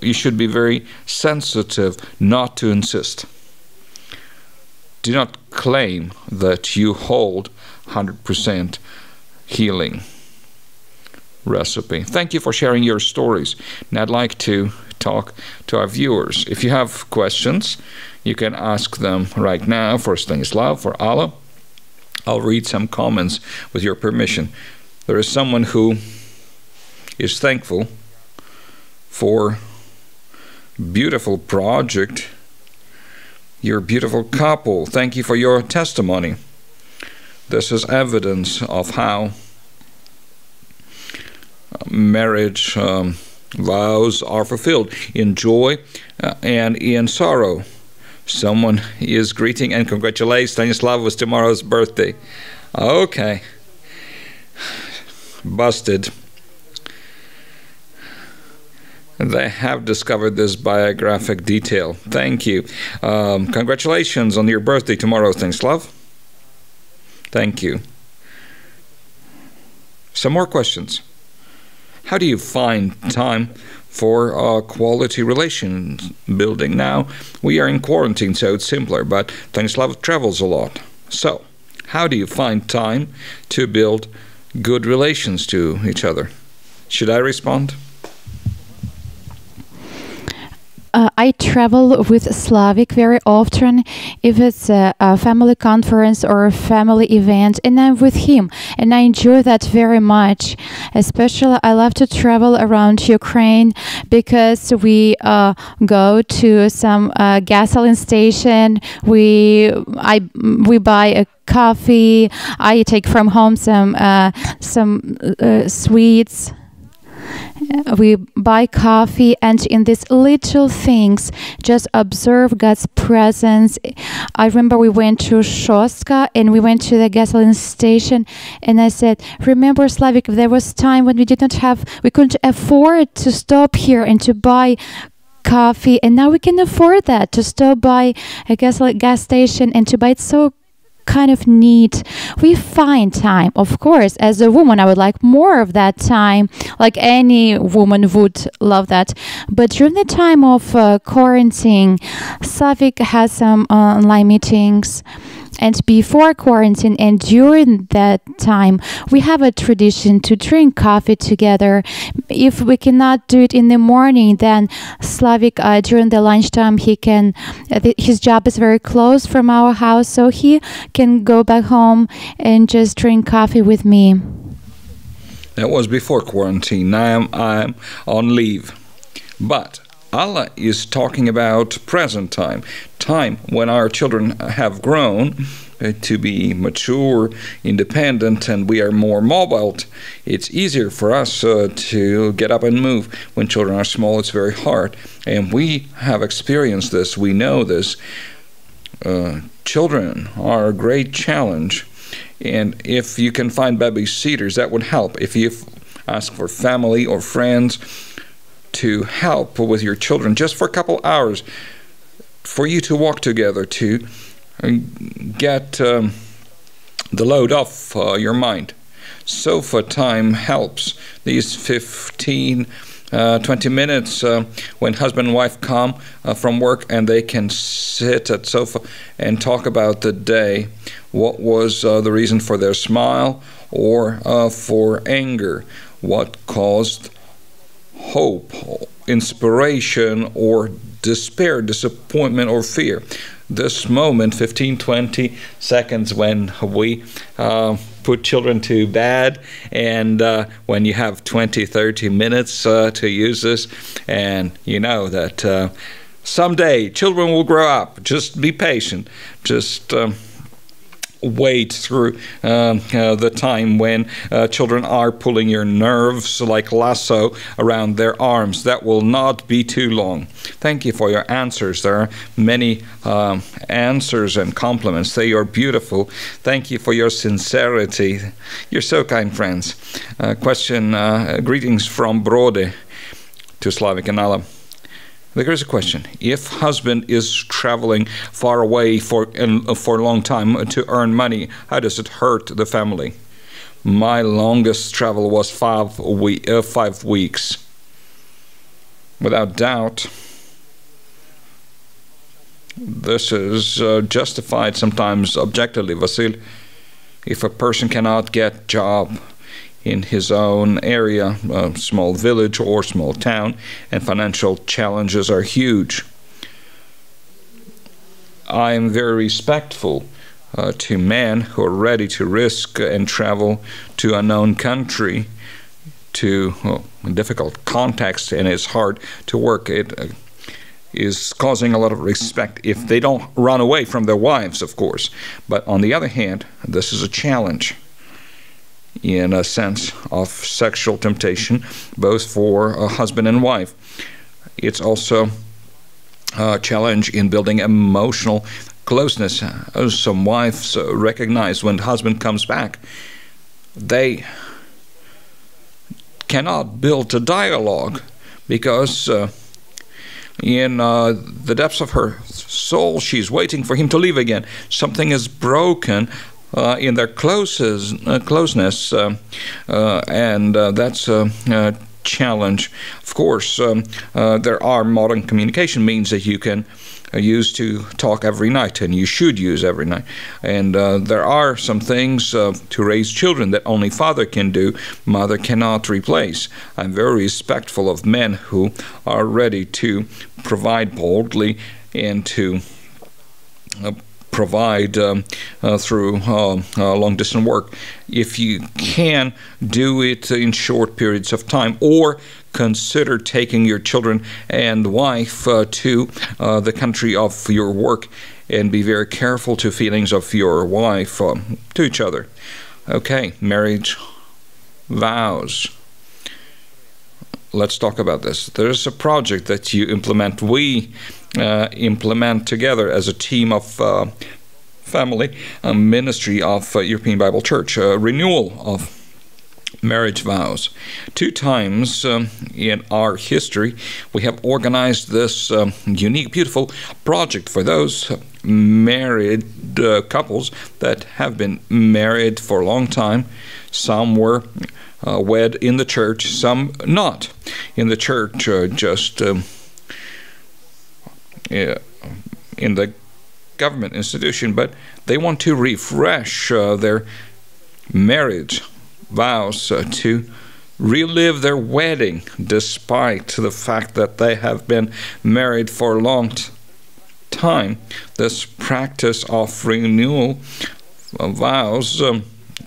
you should be very sensitive not to insist. Do not claim that you hold 100% healing. recipe. Thank you for sharing your stories. And I'd like to talk to our viewers. If you have questions, you can ask them right now for Stanislav, for Alla. I'll read some comments with your permission. There is someone who is thankful for beautiful project, your beautiful couple. Thank you for your testimony. This is evidence of how marriage vows are fulfilled in joy and in sorrow. Someone is greeting and congratulating Stanislav with tomorrow's birthday. Okay. Busted. They have discovered this biographic detail. Thank you. Congratulations on your birthday tomorrow, Stanislav. Thank you. Some more questions. How do you find time for quality relations building? Now, we are in quarantine, so it's simpler, but Stanislav travels a lot. So, how do you find time to build good relations to each other? Should I respond? I travel with Slavik very often, if it's a family conference or a family event, and I'm with him, and I enjoy that very much. Especially, I love to travel around Ukraine because we go to some gasoline station. We buy a coffee. I take from home some sweets. We buy coffee, and in these little things, just observe God's presence. I remember we went to Shostka and we went to the gasoline station, and I said, remember, Slavik, there was time when we couldn't afford to stop here and to buy coffee, and now we can afford that, to stop by a gas station and to buy it so kind of neat. We find time. Of course, as a woman, I would like more of that time, like any woman would love that. But during the time of quarantine, Slavik has some online meetings. And before quarantine and during that time, we have a tradition to drink coffee together. If we cannot do it in the morning, then Slavik, during the lunchtime, his job is very close from our house, so he can go back home and just drink coffee with me. That was before quarantine. Now I'm on leave. But Allah is talking about present time when our children have grown to be mature, independent, and we are more mobile. It's easier for us to get up and move. When children are small, it's very hard. And we have experienced this. We know this. Children are a great challenge. And if you can find babysitters, that would help. If you ask for family or friends to help with your children just for a couple hours, for you to walk together, to get the load off your mind. Sofa time helps. These 15, 20 minutes when husband and wife come from work and they can sit at sofa and talk about the day. What was the reason for their smile or for anger? What caused hope, inspiration, or despair, disappointment, or fear? This moment, 15-20 seconds when we put children to bed, and when you have 20-30 minutes to use this, and you know that someday children will grow up. Just be patient. Just wait through the time when children are pulling your nerves like lasso around their arms. That will not be too long. Thank you for your answers. There are many answers and compliments. They are beautiful. Thank you for your sincerity. You're so kind, friends. Greetings from Brody to Slavik and Alla. There's a question. If husband is traveling far away for a long time to earn money, how does it hurt the family? My longest travel was 5 weeks. Without doubt, this is justified sometimes objectively, Vasyl. If a person cannot get job in his own area, small village or small town, and financial challenges are huge. I am very respectful to men who are ready to risk and travel to a known country, to a difficult context, and it's hard to work. It is causing a lot of respect if they don't run away from their wives, of course. But on the other hand, this is a challenge in a sense of sexual temptation, both for a husband and wife. It's also a challenge in building emotional closeness. Some wives recognize when the husband comes back, they cannot build a dialogue because in the depths of her soul, she's waiting for him to leave again. Something is broken in their closeness, and that's a challenge. Of course, there are modern communication means that you can use to talk every night, and you should use every night. And there are some things to raise children that only father can do, mother cannot replace. I'm very respectful of men who are ready to provide boldly and to provide through long-distance work. If you can do it in short periods of time, or consider taking your children and wife to the country of your work, and be very careful to feelings of your wife to each other. Okay, marriage vows. Let's talk about this. There's a project that you implement. We implement together as a team of family ministry of European Bible Church, renewal of marriage vows. 2 times in our history, we have organized this unique, beautiful project for those married couples that have been married for a long time. Some were wed in the church, some not in the church, just in the government institution, but they want to refresh their marriage vows to relive their wedding despite the fact that they have been married for a long time. This practice of renewal of vows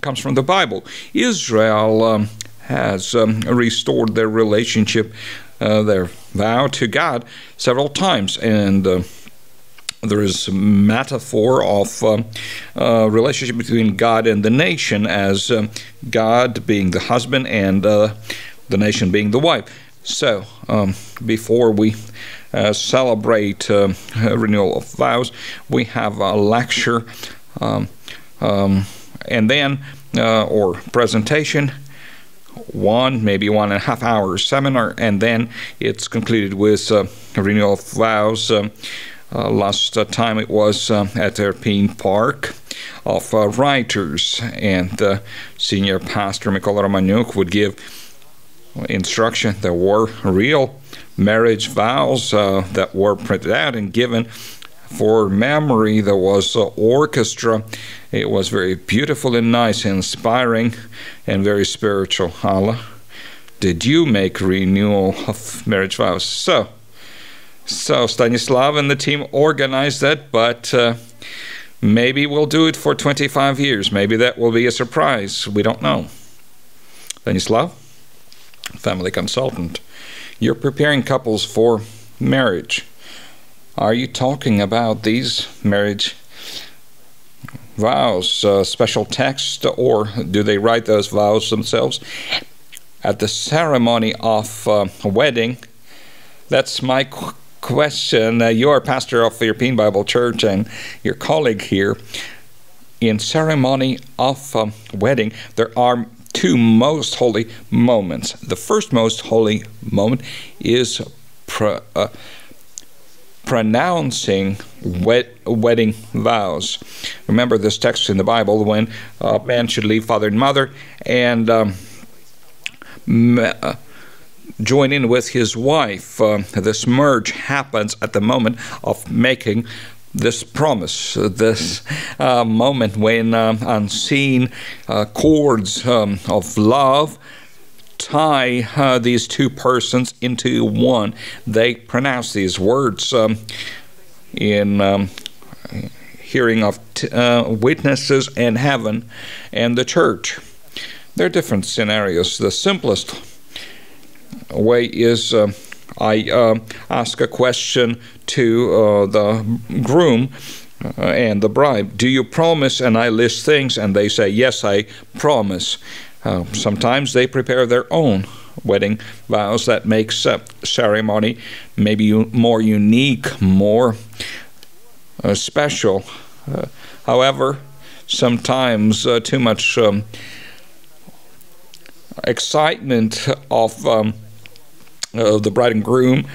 comes from the Bible. Israel has restored their relationship, their vow to God several times, and there is a metaphor of relationship between God and the nation, as God being the husband and the nation being the wife. So before we celebrate renewal of vows, we have a lecture and then or presentation, maybe 1.5 hour seminar, and then it's concluded with renewal of vows. Last time it was at Irpin Park of writers, and senior pastor Mykola Romaniuk would give instruction. There were real marriage vows that were printed out and given for memory. There was an orchestra. It was very beautiful and nice, inspiring, and very spiritual. Alla, did you make renewal of marriage vows? So Stanislav and the team organized that, but maybe we'll do it for 25 years. Maybe that will be a surprise. We don't know. Stanislav, family consultant, you're preparing couples for marriage. Are you talking about these marriage vows, special text, or do they write those vows themselves? At the ceremony of a wedding, that's my question. You're pastor of the European Bible Church and your colleague here. In ceremony of wedding, there are 2 most holy moments. The first most holy moment is pronouncing wedding vows. Remember this text in the Bible when a man should leave father and mother and join in with his wife. This merge happens at the moment of making this promise, this moment when unseen cords of love tie these two persons into one. They pronounce these words in hearing of witnesses in heaven and the church. There are different scenarios. The simplest way is I ask a question to the groom and the bride. Do you promise? And I list things, and they say, yes, I promise. Sometimes they prepare their own wedding vows that makes ceremony maybe more unique, more special. However, sometimes too much excitement of the bride and groom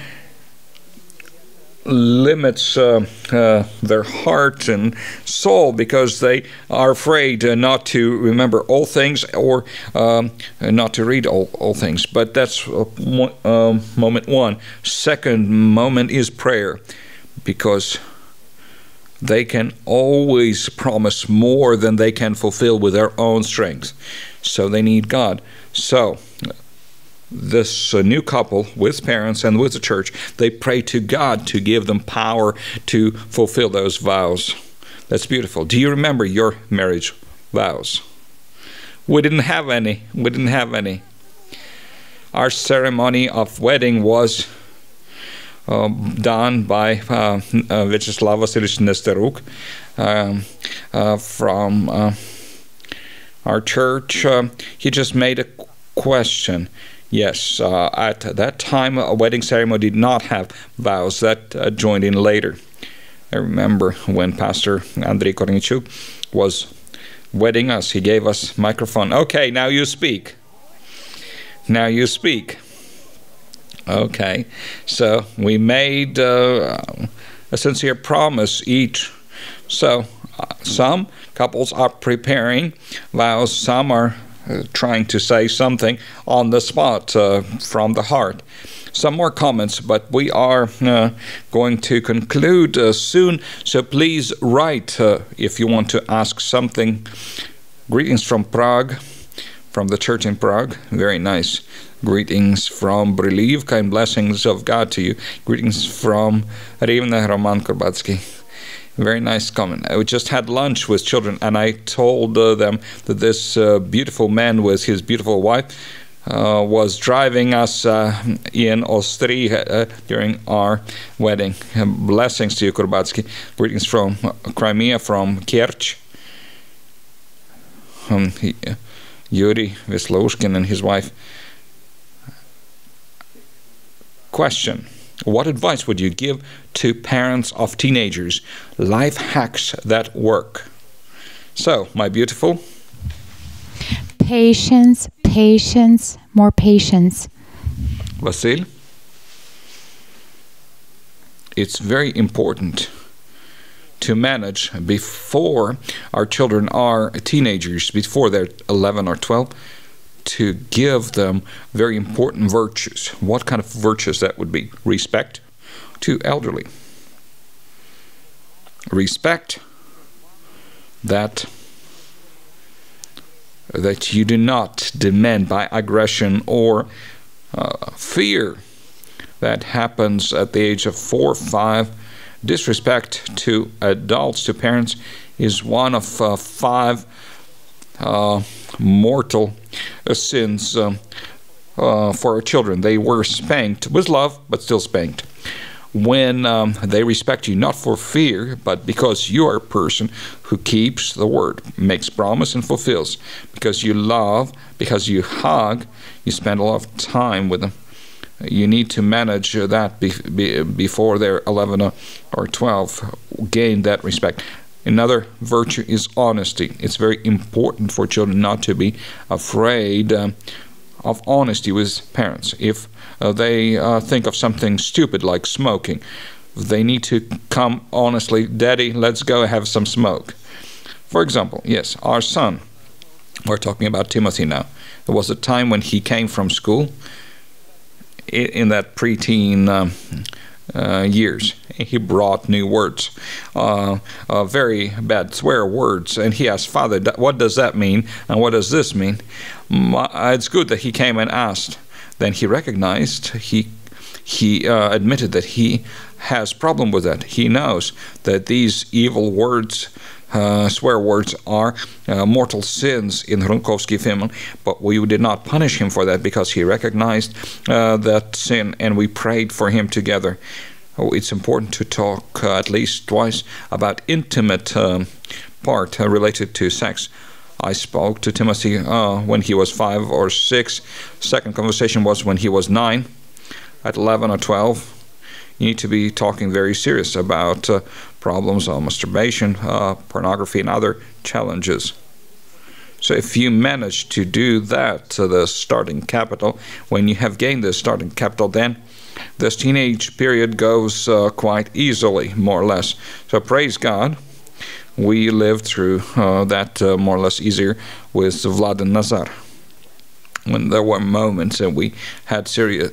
limits their heart and soul, because they are afraid not to remember all things, or not to read all things. But that's moment one. Second moment is prayer, because they can always promise more than they can fulfill with their own strength. So they need God. So this new couple, with parents and with the church, they pray to God to give them power to fulfill those vows. That's beautiful. Do you remember your marriage vows? We didn't have any. Our ceremony of wedding was done by Vyacheslav Vasilievich from our church. He just made a question. Yes, at that time, a wedding ceremony did not have vows. That joined in later. I remember when Pastor Andrei Kornichuk was wedding us, he gave us microphone. Okay, now you speak. Okay, so we made a sincere promise each. So some couples are preparing vows, some are trying to say something on the spot from the heart. Some more comments, but we are going to conclude soon, so please write if you want to ask something. Greetings from Prague, from the church in Prague. Very nice. Greetings from Brylivka and blessings of God to you. Greetings from Rivne, Roman Korbatsky. Very nice comment. I just had lunch with children, and I told them that this beautiful man with his beautiful wife was driving us in Ostry during our wedding. Blessings to you, Korbatsky. Greetings from Crimea, from Kerch. Yuri Visloushkin and his wife. Question: what advice would you give to parents of teenagers? Life hacks that work. So, my beautiful. Patience, more patience. Vasyl? It's very important to manage before our children are teenagers, before they're 11 or 12, to give them very important virtues. What kind of virtues that would be? Respect to elderly. Respect that you do not demand by aggression or fear that happens at the age of 4 or 5. Disrespect to adults, to parents, is one of 5 mortal sins for our children. They were spanked with love, but still spanked. When they respect you, not for fear, but because you are a person who keeps the word, makes promise and fulfills, because you love, because you hug, you spend a lot of time with them. You need to manage that before they're 11 or 12, gain that respect. Another virtue is honesty. It's very important for children not to be afraid of honesty with parents. If they think of something stupid like smoking, they need to come honestly, Daddy, let's go have some smoke. For example, yes, our son, we're talking about Timothy now. There was a time when he came from school in that preteen years, he brought new words, very bad swear words. And he asked, Father, what does that mean? And what does this mean? It's good that he came and asked. Then he recognized, he admitted that he has problem with that. He knows that these evil words, swear words, are mortal sins in Gruntkovsky family, but we did not punish him for that because he recognized that sin, and we prayed for him together. It's important to talk at least twice about intimate part related to sex. I spoke to Timothy when he was 5 or 6. Second conversation was when he was 9. At 11 or 12, you need to be talking very serious about problems of masturbation, pornography, and other challenges. So if you manage to do that to the starting capital, when you have gained the starting capital, then this teenage period goes quite easily, more or less. So praise God. We lived through that more or less easier with Vlad and Nazar. When there were moments and we had to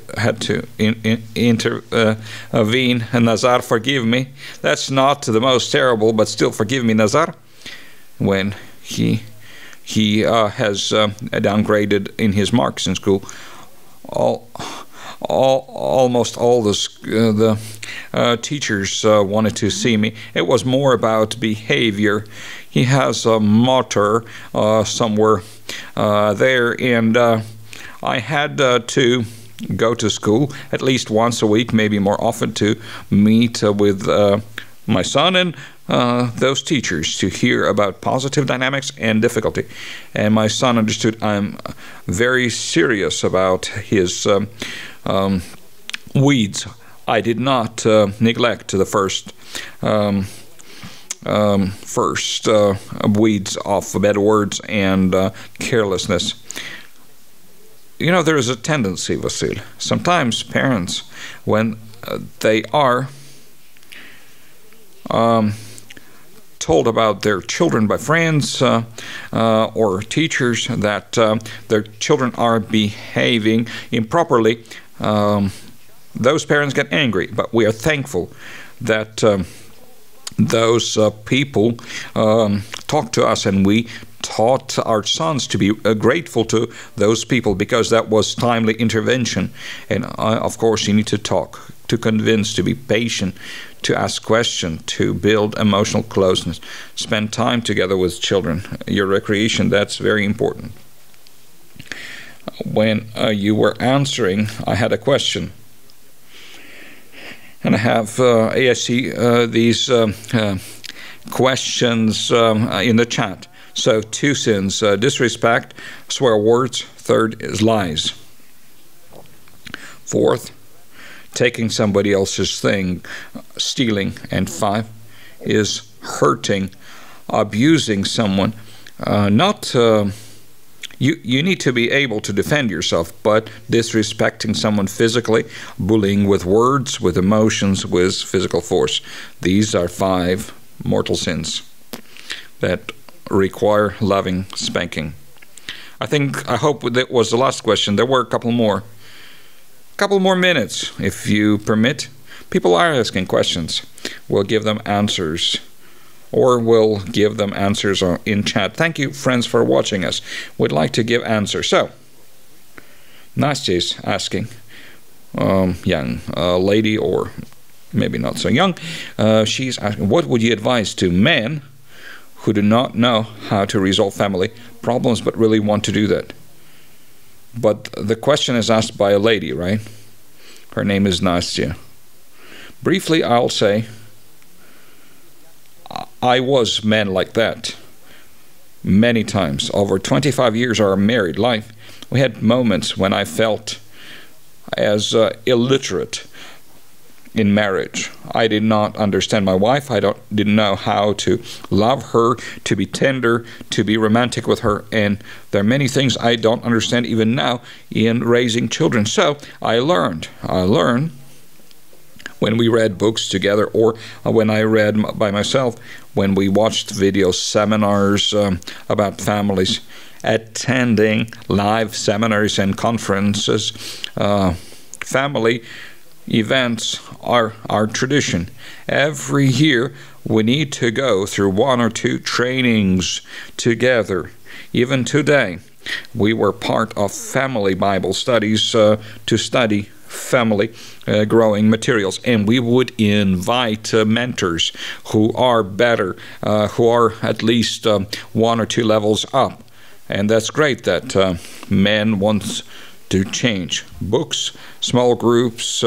intervene, and Nazar, forgive me. That's not the most terrible, but still forgive me, Nazar. When he has downgraded in his marks in school, almost all the teachers wanted to see me. It was more about behavior. He has a motor somewhere there, and I had to go to school at least once a week, maybe more often, to meet with my son and those teachers to hear about positive dynamics and difficulty. And my son understood I'm very serious about his weeds. I did not neglect the first weeds of bad words and carelessness. You know, there is a tendency, Vasyl. Sometimes parents, when they are told about their children by friends or teachers that their children are behaving improperly, those parents get angry. But we are thankful that those people talk to us, and we taught our sons to be grateful to those people because that was timely intervention. And of course, you need to talk, to convince, to be patient, to ask questions, to build emotional closeness, spend time together with children. Your recreation, that's very important. When you were answering, I had a question. And I see these questions in the chat. So 2 sins, disrespect, swear words. 3rd is lies. 4th, taking somebody else's thing, stealing. And 5 is hurting, abusing someone. You need to be able to defend yourself, but disrespecting someone physically, bullying with words, with emotions, with physical force. These are 5 mortal sins that require loving spanking. I hope that was the last question. There were a couple more minutes, if you permit. People are asking questions. We'll give them answers, or we'll give them answers in chat. Thank you, friends, for watching us. We'd like to give answers. So, Nastya is asking, young lady, or maybe not so young, she's asking, what would you advise to men who do not know how to resolve family problems but really want to do that? But the question is asked by a lady, right? Her name is Nastya. Briefly, I'll say, I was man like that many times. Over 25 years of our married life, we had moments when I felt as illiterate in marriage. I did not understand my wife. I didn't know how to love her, to be tender, to be romantic with her. And there are many things I don't understand even now in raising children. So I learned when we read books together, or when I read by myself, when we watched video seminars about families, attending live seminars and conferences. Family events are our tradition. Every year we need to go through 1 or 2 trainings together. Even today, we were part of family Bible studies to study family growing materials, and we would invite mentors who are better, who are at least 1 or 2 levels up. And that's great that men want to change. Books, small groups,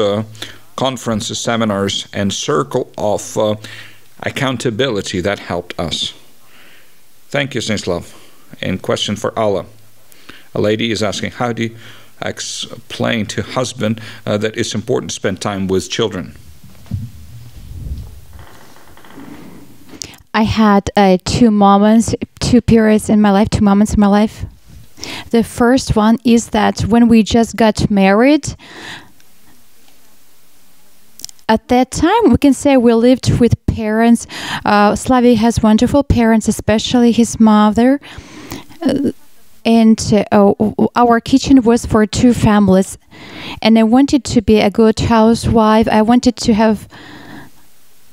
conferences, seminars, and circle of accountability that helped us. Thank you, Stanislav. And question for Alla. A lady is asking, how do you explain to husband that it's important to spend time with children? I had 2 moments, 2 periods in my life, 2 moments in my life. The first one is that when we just got married, at that time, we can say we lived with parents. Slavik has wonderful parents, especially his mother. And our kitchen was for 2 families. And I wanted to be a good housewife. I wanted to have...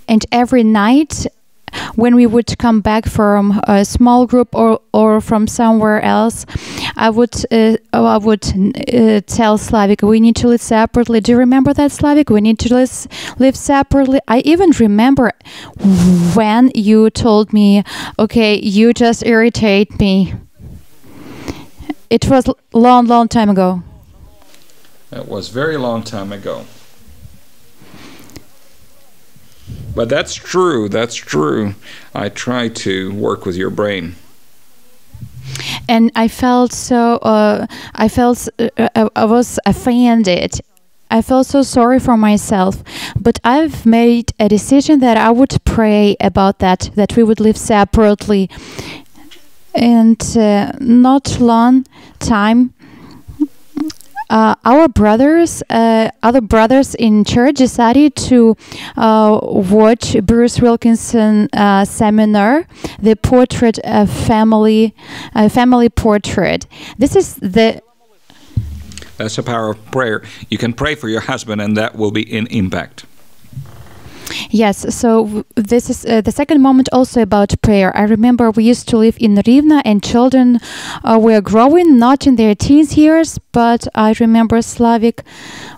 And every night, when we would come back from a small group or from somewhere else, I would tell Slavik, we need to live separately. Do you remember that, Slavik? We need to live separately. I even remember when you told me, okay, you just irritate me. It was long time ago. It was very long time ago. But that's true. That's true. I try to work with your brain. And I felt so. I was offended. I felt so sorry for myself. But I've made a decision that I would pray about that. That we would live separately. And not long time. Our brothers, other brothers in church decided to watch Bruce Wilkinson seminar, the portrait of family portrait. This is That's the power of prayer. You can pray for your husband, and that will be in impact. Yes, so this is the second moment also about prayer. I remember we used to live in Rivne and children were growing, not in their teens years, but I remember Slavik,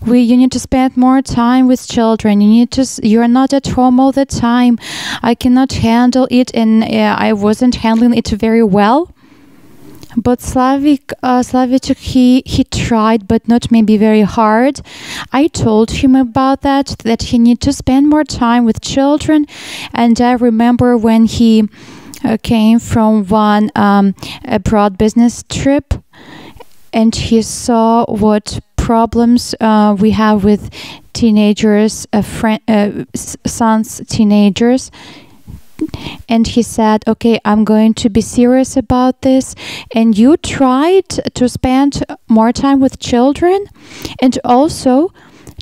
you need to spend more time with children. You are not at home all the time. I cannot handle it, and I wasn't handling it very well. But Slavik, he tried, but not maybe very hard. I told him about that he need to spend more time with children. And I remember when he came from one abroad business trip, and he saw what problems we have with teenagers, sons, teenagers. And he said, okay, I'm going to be serious about this. And you tried to spend more time with children. And also,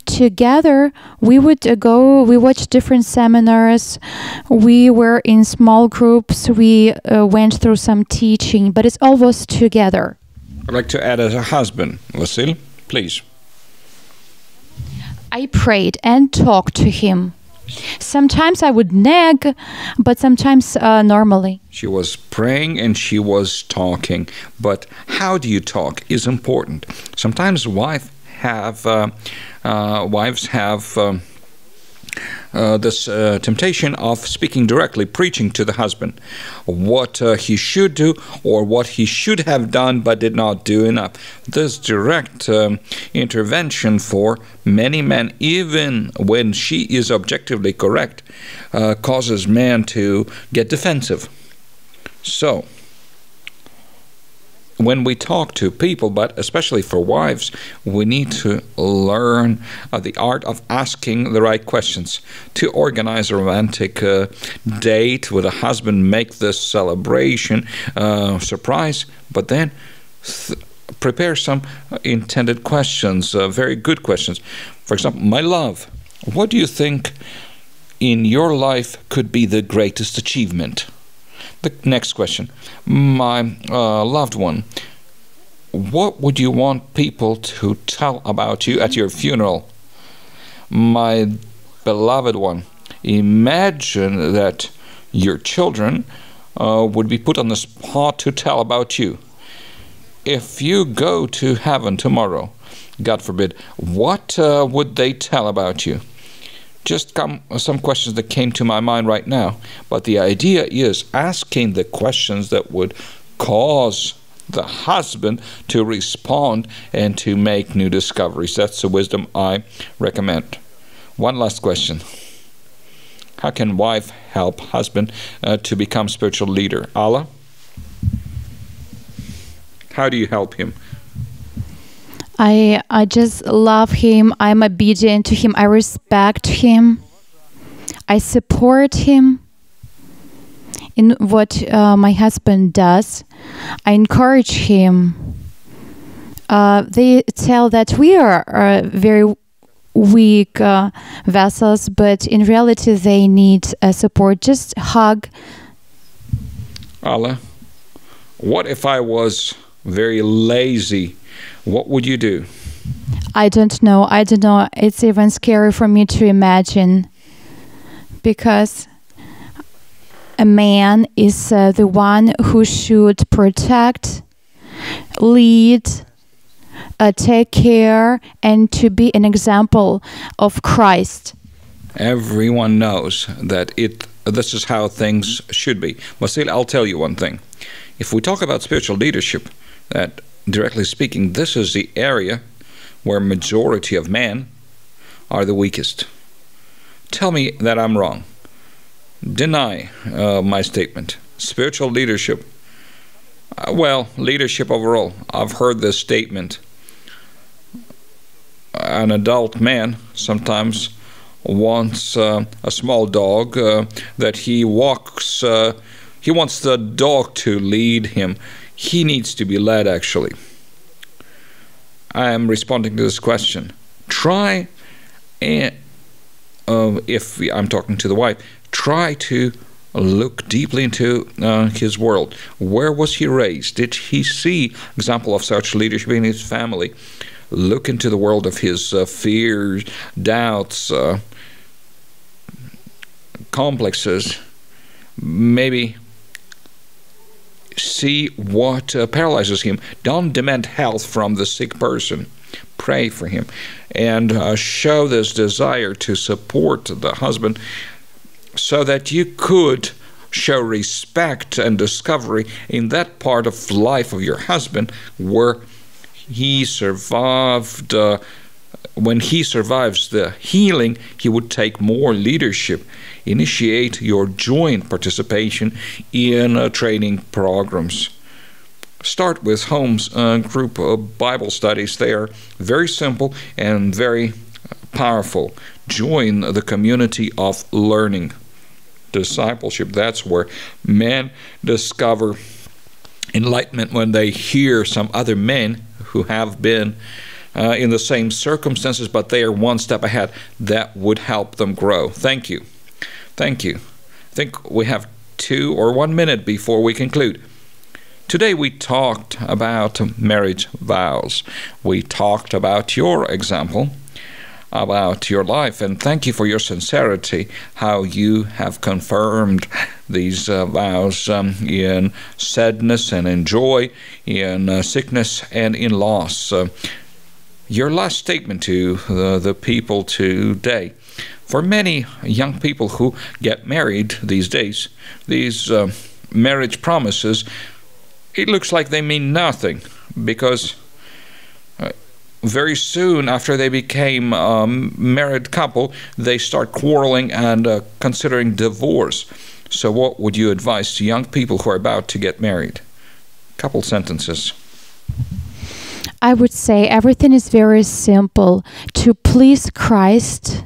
together, we watched different seminars. We were in small groups. We went through some teaching, but it's always together. I'd like to add as a husband, Vasyl, please. I prayed and talked to him. Sometimes I would nag, but sometimes normally. She was praying and she was talking. But how do you talk is important. Sometimes wives have this temptation of speaking directly, preaching to the husband what he should do or what he should have done but did not do enough. This direct intervention for many men, even when she is objectively correct, causes men to get defensive. So, when we talk to people, but especially for wives, we need to learn the art of asking the right questions. To organize a romantic date with a husband, make this celebration surprise, but then prepare some intended questions, very good questions. For example, my love, what do you think in your life could be the greatest achievement? The next question, my loved one, what would you want people to tell about you at your funeral? My beloved one, imagine that your children would be put on the spot to tell about you. If you go to heaven tomorrow, God forbid, what would they tell about you? Just some questions that came to my mind right now. But the idea is asking the questions that would cause the husband to respond and to make new discoveries. That's the wisdom I recommend. One last question. How can wife help husband to become spiritual leader? Alla? How do you help him? I just love him. I'm obedient to him. I respect him. I support him in what my husband does. I encourage him. They tell that we are very weak vessels, but in reality they need support. Just hug. Alla, what if I was very lazy? What would you do? I don't know. It's even scary for me to imagine, because a man is the one who should protect, lead, take care, and to be an example of Christ. Everyone knows that this is how things should be. Vasyl, I'll tell you one thing. If we talk about spiritual leadership, that directly speaking, this is the area where majority of men are the weakest. Tell me that I'm wrong. Deny my statement. Spiritual leadership, leadership overall. I've heard this statement. An adult man sometimes wants a small dog that he walks. He wants the dog to lead him. He needs to be led, actually. I am responding to this question. Try, and if I'm talking to the wife, try to look deeply into his world. Where was he raised? Did he see example of such leadership in his family? Look into the world of his fears, doubts, complexes. Maybe see what paralyzes him. Don't demand health from the sick person. Pray for him and show this desire to support the husband so that you could show respect and discovery in that part of life of your husband where he survived. When he survives the healing, he would take more leadership. Initiate your joint participation in training programs. Start with homes group Bible studies. They are very simple and very powerful. Join the community of learning. Discipleship, that's where men discover enlightenment when they hear some other men who have been in the same circumstances, but they are one step ahead. That would help them grow. Thank you. Thank you. I think we have 2 or 1 minute before we conclude. Today we talked about marriage vows. We talked about your example, about your life, and thank you for your sincerity, how you have confirmed these vows in sadness and in joy, in sickness and in loss. Your last statement to the people today. For many young people who get married these days, these marriage promises, it looks like they mean nothing, because very soon after they became a married couple, they start quarreling and considering divorce. So what would you advise to young people who are about to get married? Couple sentences. I would say everything is very simple. To please Christ.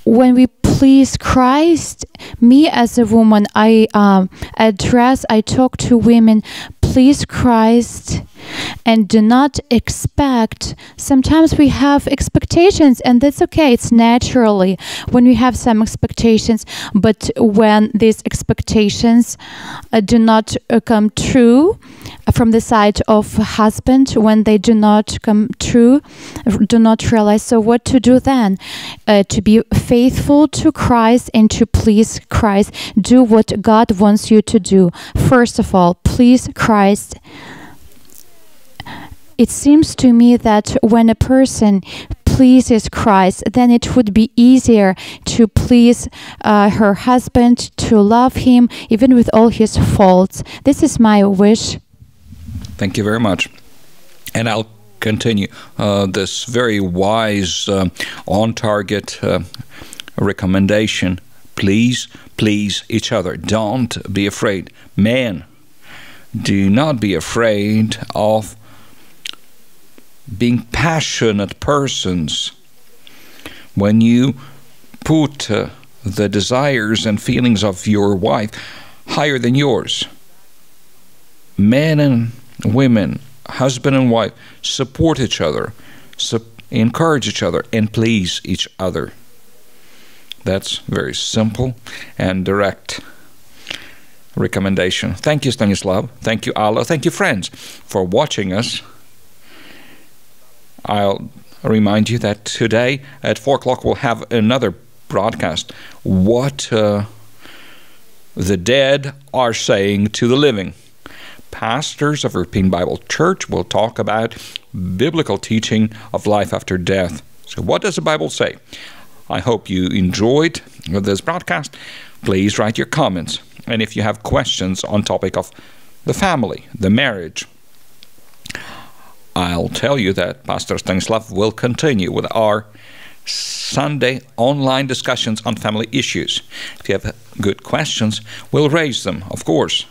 When we please Christ, me as a woman, I talk to women, please Christ, and do not expect. Sometimes we have expectations, and that's okay. It's naturally when we have some expectations, but when these expectations do not come true from the side of husband, when they do not come true, do not realize. So what to do then? To be faithful to Christ and to please Christ. Do what God wants you to do. First of all, please Christ. It seems to me that when a person pleases Christ, then it would be easier to please her husband, to love him, even with all his faults. This is my wish. Thank you very much. And I'll continue this very wise, on-target recommendation. Please each other. Don't be afraid. Men, do not be afraid of being passionate persons. When you put the desires and feelings of your wife higher than yours, men and women, husband and wife, support each other, encourage each other, and please each other. That's very simple and direct recommendation. Thank you, Stanislav. Thank you, Alla. Thank you, friends, for watching us. I'll remind you that today at 4 o'clock we'll have another broadcast. What the dead are saying to the living. Pastors of Irpin Bible Church will talk about biblical teaching of life after death. So what does the Bible say? I hope you enjoyed this broadcast. Please write your comments. And if you have questions on topic of the family, the marriage, I'll tell you that Pastor Stanislav will continue with our Sunday online discussions on family issues. If you have good questions, we'll raise them, of course,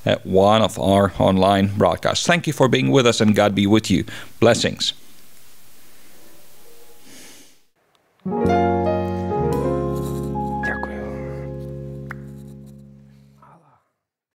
at one of our online broadcasts. Thank you for being with us, and God be with you. Blessings.